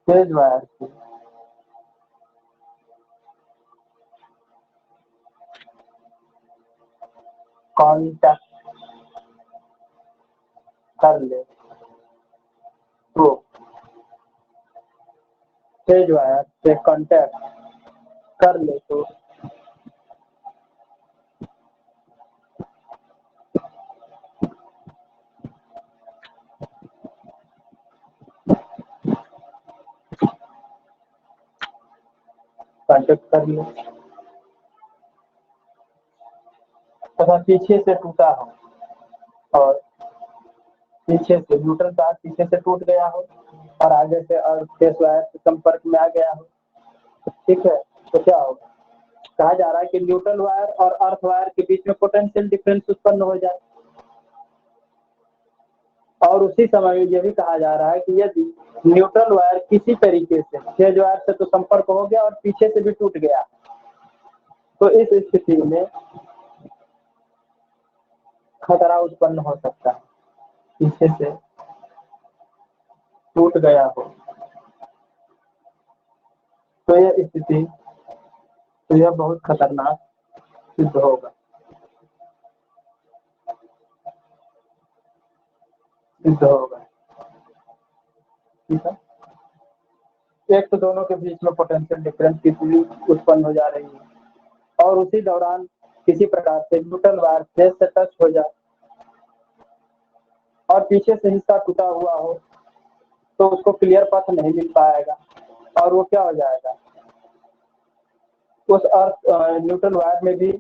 फेज वायर से कांटेक्ट कर ले तो फेज वायर से कांटेक्ट कर ले तो कांटेक्ट कर ले तथा पीछे से टूटा हो और पीछे से न्यूट्रल तार पीछे से टूट गया हो और आगे से और फेज वायर से संपर्क में आ गया हो, ठीक है, तो क्या होगा, कहा जा रहा है कि न्यूट्रल वायर और अर्थ वायर के बीच में पोटेंशियल डिफरेंस उत्पन्न हो जाए। और उसी समय यह भी कहा जा रहा है कि यदि न्यूट्रल वायर किसी तरीके से फेज वायर से तो संपर्क हो गया और पीछे से भी टूट गया, तो इस स्थिति में खतरा उत्पन्न हो सकता है। पीछे से टूट गया हो तो यह स्थिति तो यह बहुत खतरनाक सिद्ध होगा, ठीक है। एक तो दोनों के बीच में पोटेंशियल डिफरेंस की उत्पन्न हो जा रही है और उसी दौरान किसी प्रकार से न्यूट्रल वायर फेज से टच हो जाए और पीछे से हिस्सा टूटा हुआ हो तो उसको क्लियर पथ नहीं मिल पाएगा और वो क्या हो जाएगा, उस अर्थ न्यूट्रल वायर में भी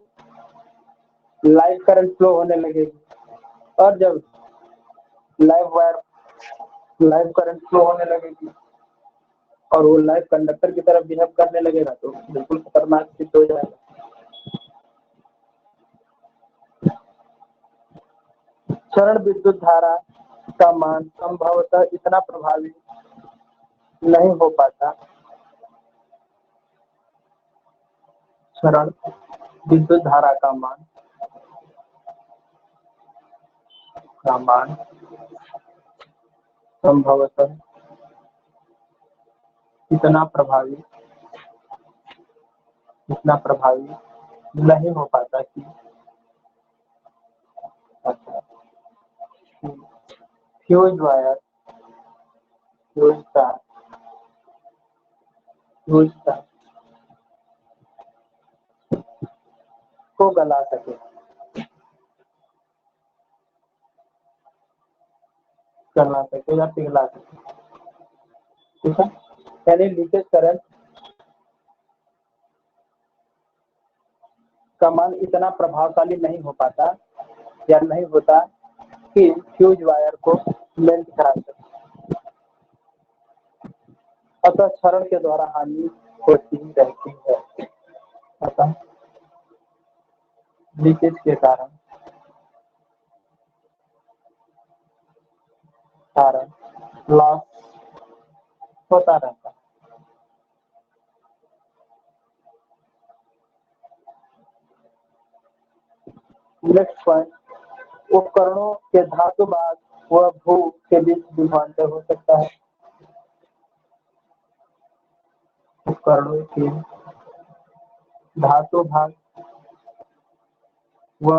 लाइव करंट फ्लो होने लगेगी और जब लाइव करंट फ्लो होने लगेगी और वो लाइव कंडक्टर की तरफ बिहेव करने लगेगा तो बिल्कुल खतरनाक सिद्ध हो जाएगा। चरण विद्युत धारा का मान संभवतः इतना प्रभावी नहीं हो पाता, चरण विद्युत धारा का मान संभवतः इतना प्रभावी नहीं हो पाता कि फ्यूज वायर को गला सके, या पिघला सके, ठीक है। यानी लीकेज करंट का मान इतना प्रभावशाली नहीं हो पाता या नहीं होता कि फ्यूज वायर को मेल्ट करा सके। अतः क्षरण के द्वारा हानि होती रहती है। अतः लीकेज के कारण लॉस होता रहता है। नेक्स्ट पॉइंट, उपकरणों के धातुभाग व भू के बीच विभवांतर हो सकता है। उपकरणों के धातु भाग व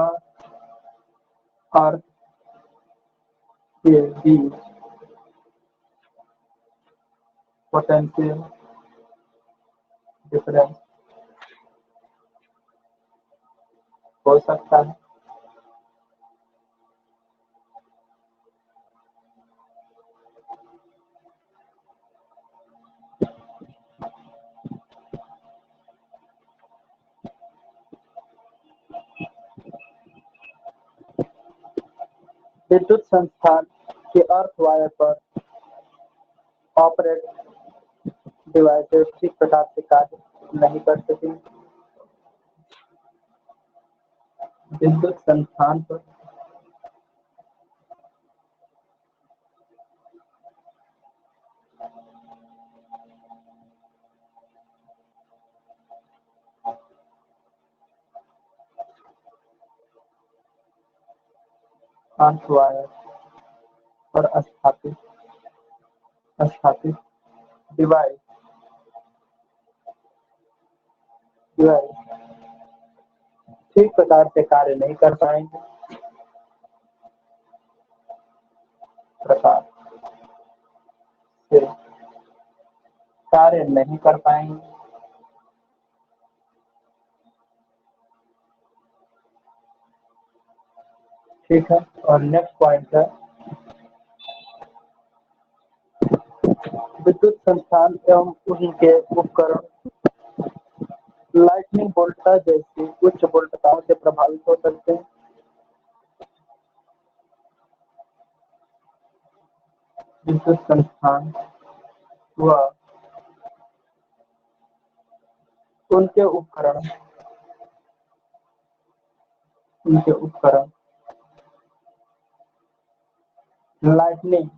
अर्थ के बीच पोटेंशियल डिफरेंस हो सकता है। विद्युत संस्थान के अर्थ वायर पर ऑपरेट डिवाइसेस ठीक प्रकार से कार्य नहीं कर सकेंगे। विद्युत संस्थान पर अर्थ वायर पर स्थापित डिवाइस ठीक प्रकार से कार्य नहीं कर पाएंगे। प्रकार से कार्य नहीं कर पाएंगे। ठीक है। और नेक्स्ट पॉइंट है विद्युत संस्थान एवं उनके उपकरण लाइटनिंग वोल्टेज जैसी उच्च वोल्टताओं से प्रभावित हो सकते हैं। विद्युत संस्थान व उनके उपकरण लाइटनिंग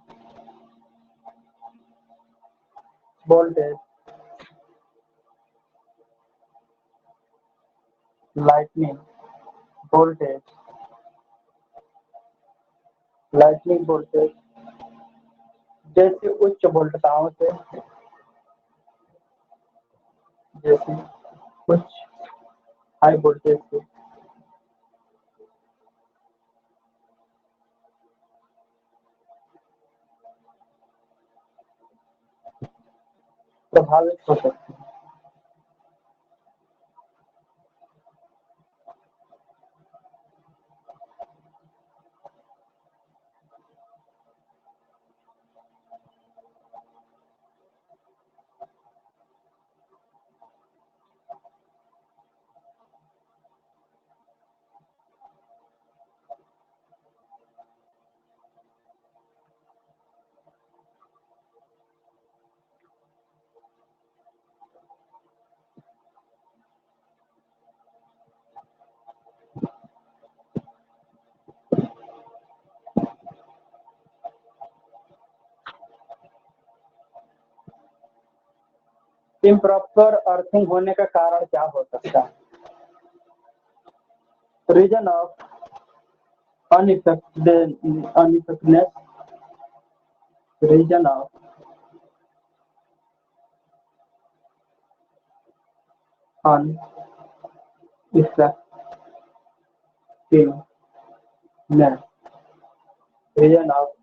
वोल्टेज जैसी उच्च वोल्टताओं से हाई वोल्टेज से प्रभावित हो सकती है। इम्प्रॉपर अर्थिंग होने का कारण क्या हो सकता है? Reason of uneffectiveness, reason of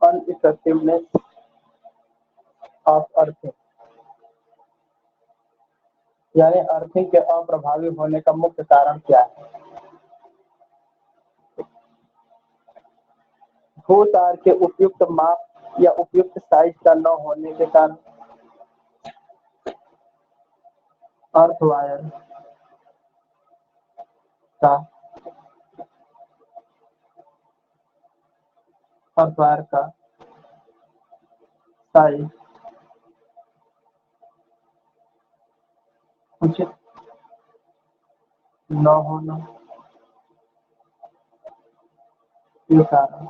uneffectiveness of earthing, यानी अर्थिंग के अप्रभावी होने का मुख्य कारण क्या है? भूतार के उपयुक्त माप या उपयुक्त साइज का न होने के कारण, अर्थ वायर का साइज न होना के कारण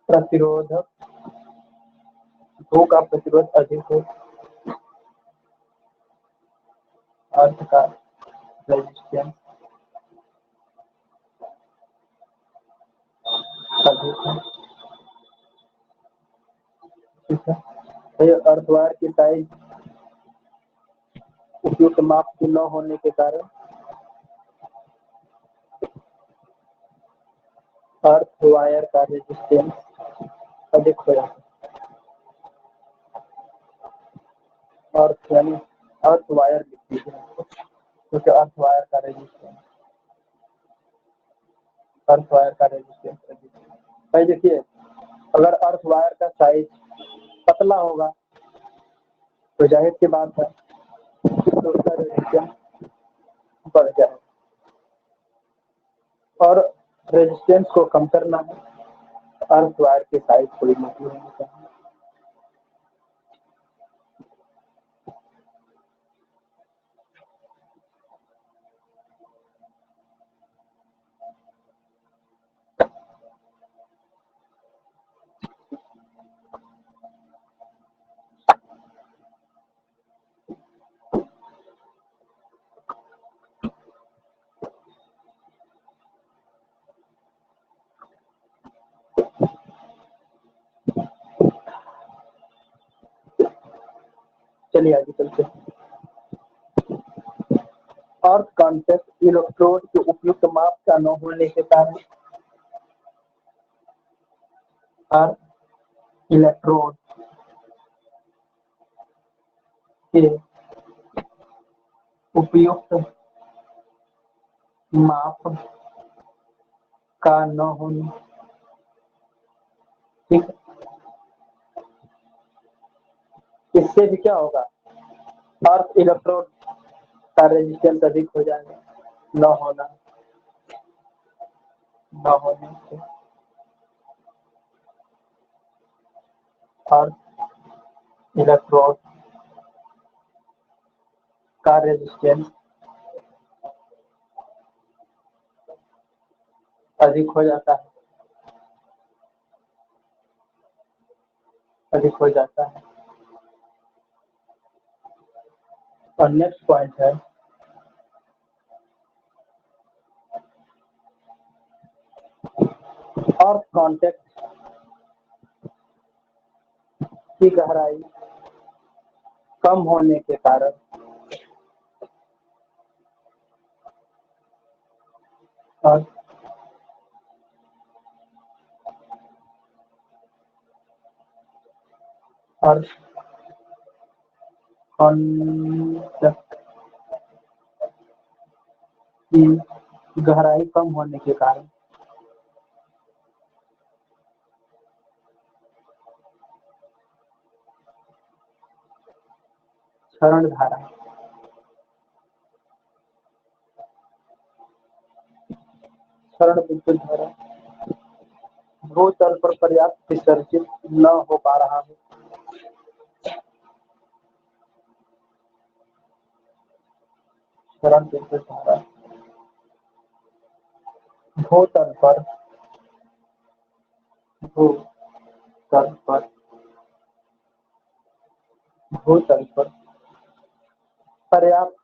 प्रतिरोधक धूप का प्रतिरोध अधिक हो, अर्थ का रेजिस्टेंस अधिक है। ठीक है, तो ये अर्धवायर की साइज उपयुक्त माप की न होने के कारण अर्थ वायर का रेजिस्टेंस अधिक हो जाता है। अर्थ यानी अर्थ वायर लिख दीजिए, क्योंकि अर्थ वायर का रेजिस्टेंस अधिक है। भाई देखिए, अगर अर्थ वायर का साइज पतला होगा तो जाहिर सी बात है तो उसका रेजिस्टेंस बढ़ जाएगा, और रेजिस्टेंस को कम करना है अर्थ वायर की साइज थोड़ी मोटी होनी चाहिए। चलिए आगे चलते हैं। अर्थ कांटेक्ट इलेक्ट्रोड के उपयुक्त माप का न होने के कारण अर्थ इलेक्ट्रोड के उपयुक्त माप का न होने, ठीक है, इससे भी क्या होगा, अर्थ इलेक्ट्रोड का रेजिस्टेंस अधिक हो जाएगा। न होने से अर्थ इलेक्ट्रोड का रेजिस्टेंस अधिक हो जाता है, और नेक्स्ट पॉइंट है अर्थ कांटेक्ट की गहराई कम होने के कारण अर्थ कांटेक्ट की गहराई कम होने के कारण क्षरण धारा विद्युत धारा भूतल पर पर्याप्त विसर्जित न हो पा रहा है। क्षरण विद्युत धारा भूतल पर पर्याप्त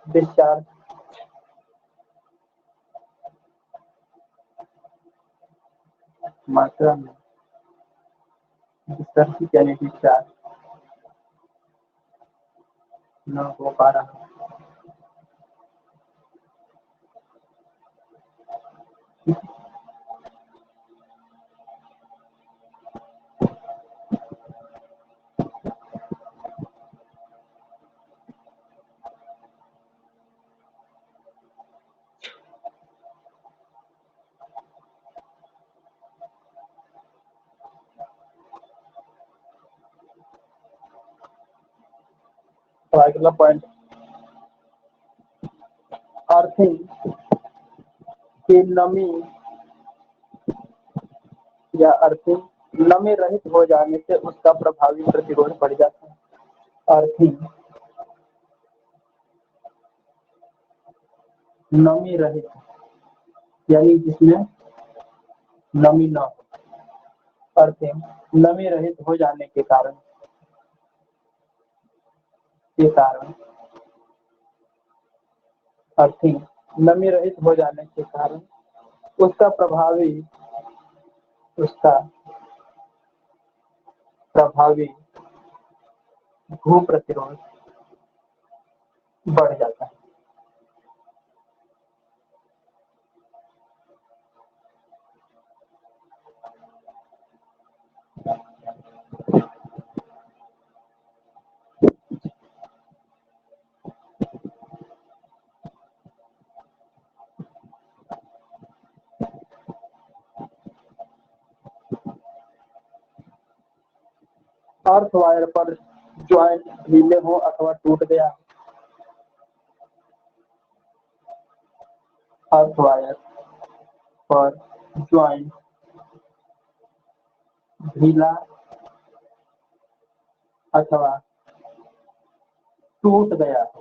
डिस्चार्ज मात्रा में विसर्जित यानी डिस्चार्ज न हो पा रहा है। तो अगला पॉइंट, अर्थिंग की नमी या अर्थिंग नमी रहित हो जाने से उसका प्रभावी प्रतिरोध बढ़ जाता है। अर्थिंग नमी रहित, यानी जिसमें नमी न हो, अर्थिंग नमी रहित हो जाने के कारण अर्थिंग नमी रहित हो जाने के कारण उसका प्रभावी भू प्रतिरोध बढ़ जाता है। अर्थ वायर पर ज्वाइंट ढीले हो अथवा टूट गया, अर्थ वायर पर ज्वाइंट ढीला अथवा टूट गया है।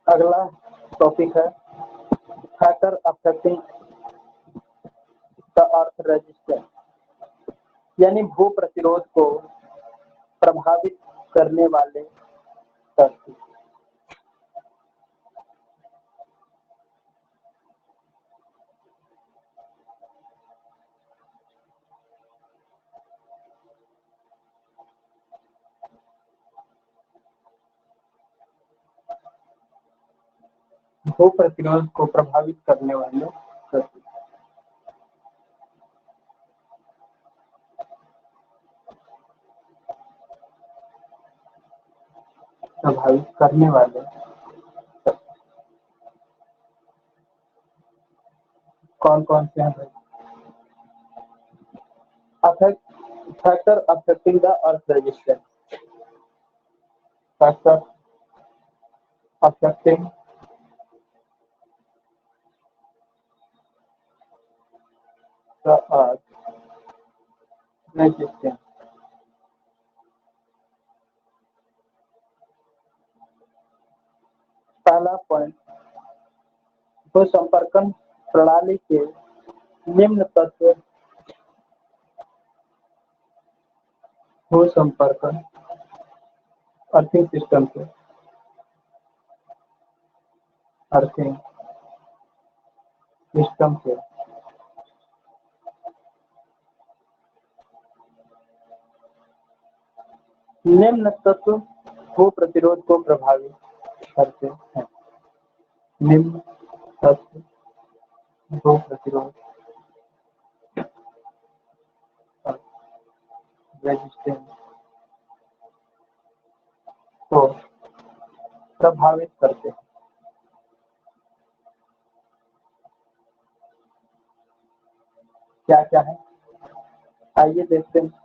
अगला टॉपिक है factor affecting the earth resistance, यानी भू प्रतिरोध को प्रभावित करने वाले तत्व। भू प्रतिरोध को प्रभावित करने वाले तत्व। प्रभावित करने वाले कौन कौन से हैं? Factor affecting the earth resistance, factor affecting the earth resistance. पहला पॉइंट, भू संपर्कन प्रणाली के निम्न तत्व। भू संपर्कन अर्थिंग सिस्टम के निम्न तत्व भू प्रतिरोध को प्रभावित करते हैं। निम्न तत्व भू प्रतिरोध रेजिस्टेंस को प्रभावित करते हैं। क्या क्या है, आइए देखते हैं।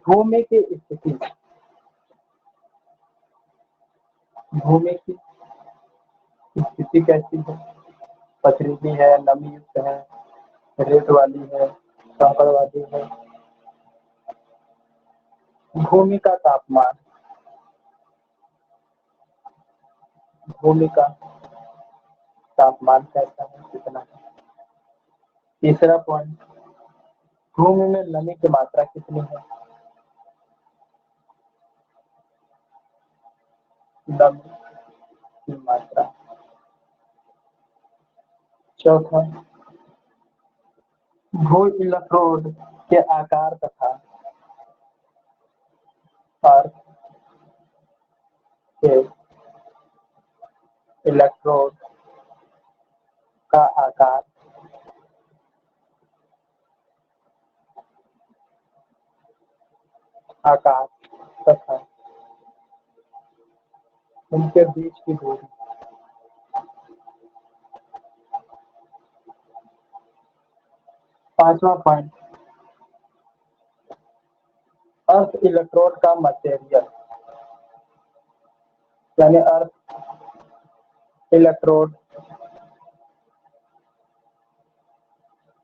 भूमि की स्थिति, भूमि की स्थिति कैसी है? पथरीली है, नमी युक्त है, रेत वाली है, कंकड़ वाली है। भूमि का तापमान, भूमि का तापमान कैसा है, कितना है? तीसरा पॉइंट, भूमि में नमी की मात्रा कितनी है? नमी की मात्रा। चौथा, भू इलेक्ट्रोड के आकार तथा इलेक्ट्रोड का आकार तथा उनके बीच की दूरी। 5वां पॉइंट, अर्थ इलेक्ट्रोड का मटेरियल, यानी अर्थ इलेक्ट्रोड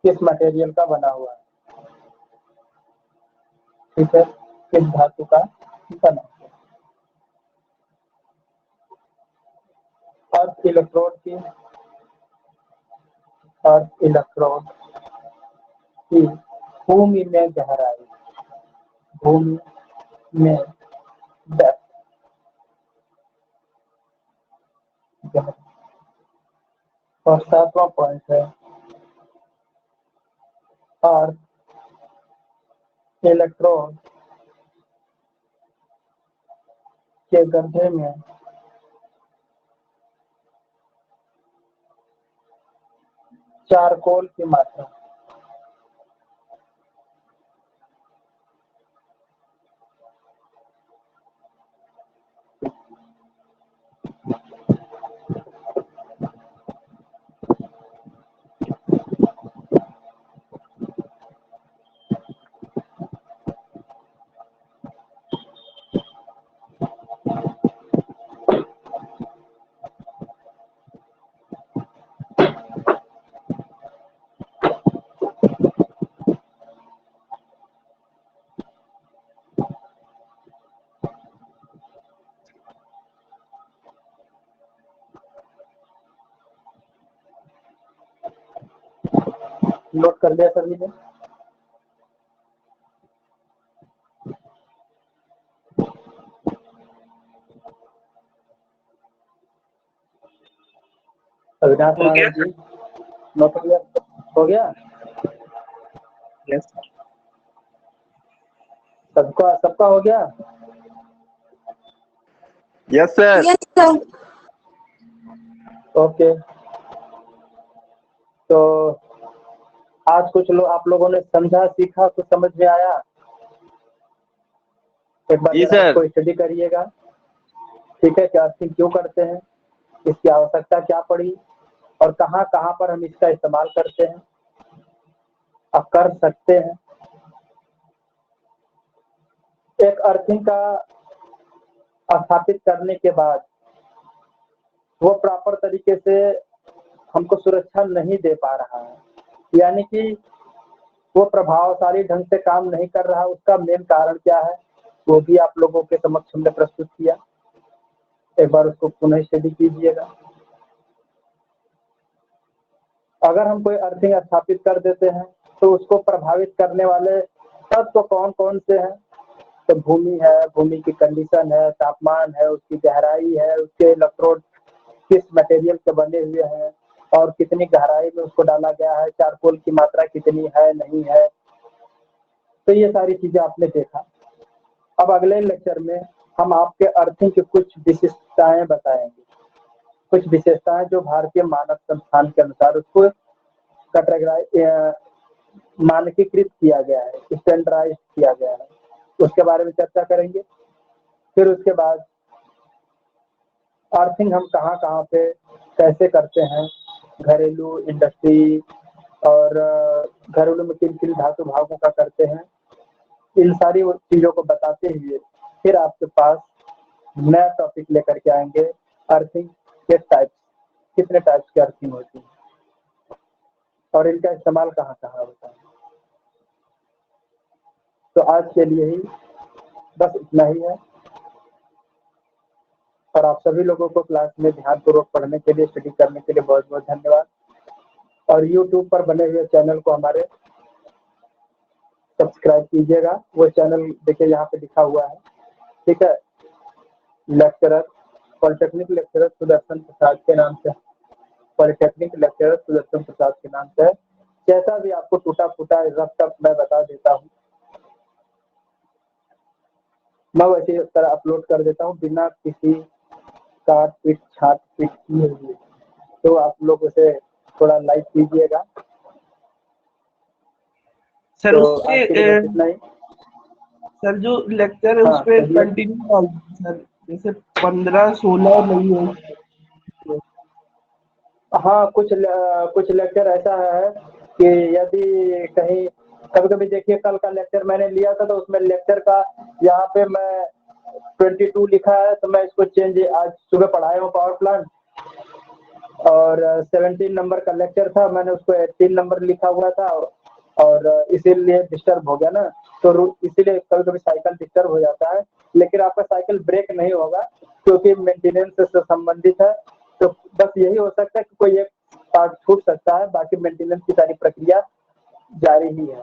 किस मटेरियल का बना हुआ है, ठीक है, किस धातु का बना हुआ है। अर्थ इलेक्ट्रोड की भूमि में गहराई, भूमि में डेप्थ, और 7वां पॉइंट है अर्थ इलेक्ट्रोड के गड्ढे में चारकोल की मात्रा। नोट कर लिया सभी ने? अविनाश राणा जी, नोट हो गया? हो गया? यस सबका हो गया? Yes sir. Yes sir. Okay, तो आज कुछ आप लोगों ने समझा, सीखा, कुछ समझ में आया? एक बार जी सर। इसको स्टडी करिएगा, ठीक है, कि अर्थिंग क्यों करते हैं, इसकी आवश्यकता क्या पड़ी, और कहाँ कहाँ पर हम इसका इस्तेमाल करते हैं, अब कर सकते हैं। एक अर्थिंग का स्थापित करने के बाद वो प्रॉपर तरीके से हमको सुरक्षा नहीं दे पा रहा है, यानी कि वो प्रभावशाली ढंग से काम नहीं कर रहा, उसका मेन कारण क्या है वो भी आप लोगों के समक्ष हमने प्रस्तुत किया। एक बार उसको पुनः स्टडी कीजिएगा। अगर हम कोई अर्थिंग स्थापित कर देते हैं तो उसको प्रभावित करने वाले तत्व कौन कौन से हैं? तो भूमि है, भूमि की कंडीशन है, तापमान है, उसकी गहराई है, उसके इलेक्ट्रोड किस मटेरियल से बने हुए हैं और कितनी गहराई में उसको डाला गया है, चारकोल की मात्रा कितनी है, नहीं है। तो ये सारी चीजें आपने देखा। अब अगले लेक्चर में हम आपके अर्थिंग की कुछ विशिष्टताएं बताएंगे, कुछ विशेषताएं जो भारतीय मानक संस्थान के अनुसार उसको मानकीकृत किया गया है, स्टैंडर्डाइज किया गया है, उसके बारे में चर्चा करेंगे। फिर उसके बाद अर्थिंग हम कहाँ कहाँ पे कैसे करते हैं, घरेलू, इंडस्ट्री, और घरेलू में किन किन धातु भागों का करते हैं, इन सारी चीजों को बताते हुए फिर आपके पास नया टॉपिक लेकर के आएंगे, अर्थिंग के टाइप्स, कितने टाइप्स की अर्थिंग होती है और इनका इस्तेमाल कहाँ कहाँ होता है। तो आज के लिए ही बस इतना ही है, और आप सभी लोगों को क्लास में ध्यानपूर्वक पढ़ने के लिए, स्टडी करने के लिए बहुत बहुत धन्यवाद। और YouTube पर बने हुए चैनल को हमारे सब्सक्राइब कीजिएगा। वो चैनल देखिए यहाँ पे लिखा हुआ है, ठीक है, लेक्चरर, पॉलिटेक्निक लेक्चरर सुदर्शन प्रसाद के नाम से, पॉलिटेक्निक लेक्चरर सुदर्शन प्रसाद के नाम से। जैसा भी आपको टूटा फूटा रफ टफ मैं बता देता हूँ, मैं वैसे तरह अपलोड कर देता हूँ बिना किसी काट पीट छाट पीट की हुई है, तो आप लोग उसे थोड़ा लाइक कीजिएगा। सर तो उसपे आज के लिए बस इतना ही। सर जो लेक्चर है हाँ उसपे कहिए। कंटिन्यू डाल दीजिए सर, जैसे 15-16 नहीं है। हाँ कुछ लेक्चर ऐसा है कि यदि कहीं कभी कभी देखिए, कल का लेक्चर मैंने लिया था तो उसमें लेक्चर का यहाँ पे मैं 22 लिखा है, तो मैं इसको चेंज आज सुबह पढ़ाया हूँ पावर प्लांट, और 17 नंबर का लेक्चर था, मैंने उसको 18 नंबर लिखा हुआ था, और इसीलिए डिस्टर्ब हो गया ना, तो इसीलिए कभी कभी साइकिल डिस्टर्ब हो जाता है। लेकिन आपका साइकिल ब्रेक नहीं होगा क्योंकि मेंटेनेंस से संबंधित है, तो बस यही हो सकता है कि कोई एक पार्ट छूट सकता है, बाकी मेंटेनेंस की सारी प्रक्रिया जारी ही है।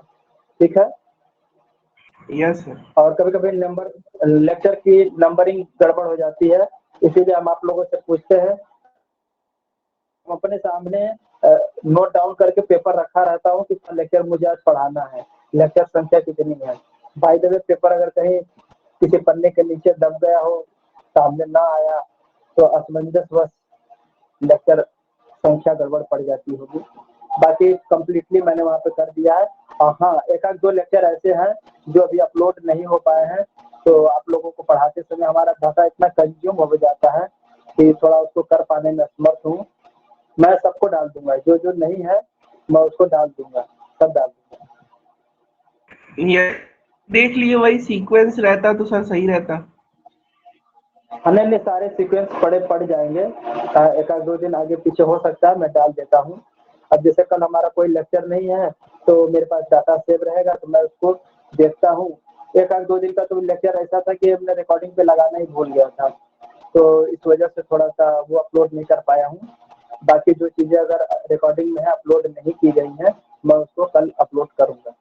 ठीक है। Yes sir. और कभी कभी लेक्चर की नंबरिंग गड़बड़ हो जाती है, इसीलिए हम आप लोगों से पूछते हैं। हम अपने सामने नोट डाउन करके पेपर रखा रहता हूँ कि लेक्चर मुझे आज पढ़ाना है, लेक्चर संख्या कितनी है। बाय द वे पेपर अगर कहीं किसी पन्ने के नीचे दब गया हो, सामने ना आया, तो असमंजसवश लेक्चर संख्या गड़बड़ पड़ जाती होगी। बाकी कंप्लीटली मैंने वहाँ पे कर दिया है। और हाँ, एक आध दो लेक्चर ऐसे हैं जो अभी अपलोड नहीं हो पाए हैं, तो आप लोगों को पढ़ाते समय हमारा डाटा इतना कंज्यूम हो जाता है कि थोड़ा उसको कर पाने में असमर्थ हूँ। मैं सबको डाल दूंगा, जो जो नहीं है मैं उसको डाल दूंगा, सब डाल दूंगा। ये देख लिए वही सीक्वेंस रहता तो सर सही रहता। नहीं नहीं, सारे सीक्वेंस पड़ जाएंगे। एक आध दो दिन आगे पीछे हो सकता है, मैं डाल देता हूँ। अब जैसे कल हमारा कोई लेक्चर नहीं है तो मेरे पास डाटा सेव रहेगा, तो मैं उसको देखता हूँ। एक आध दो दिन का तो लेक्चर ऐसा था कि मैं रिकॉर्डिंग पे लगाना ही भूल गया था, तो इस वजह से थोड़ा सा वो अपलोड नहीं कर पाया हूँ। बाकी जो चीज़ें अगर रिकॉर्डिंग में है अपलोड नहीं की गई हैं, मैं उसको कल अपलोड करूँगा।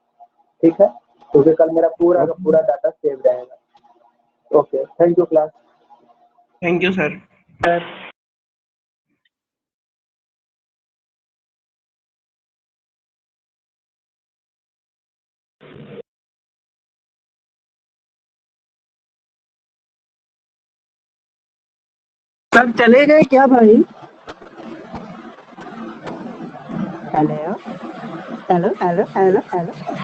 ठीक है, क्योंकि कल मेरा पूरा का पूरा डाटा सेव रहेगा। Okay, thank you class. Thank you sir. सब चले गए क्या भाई? Hello hello hello hello hello.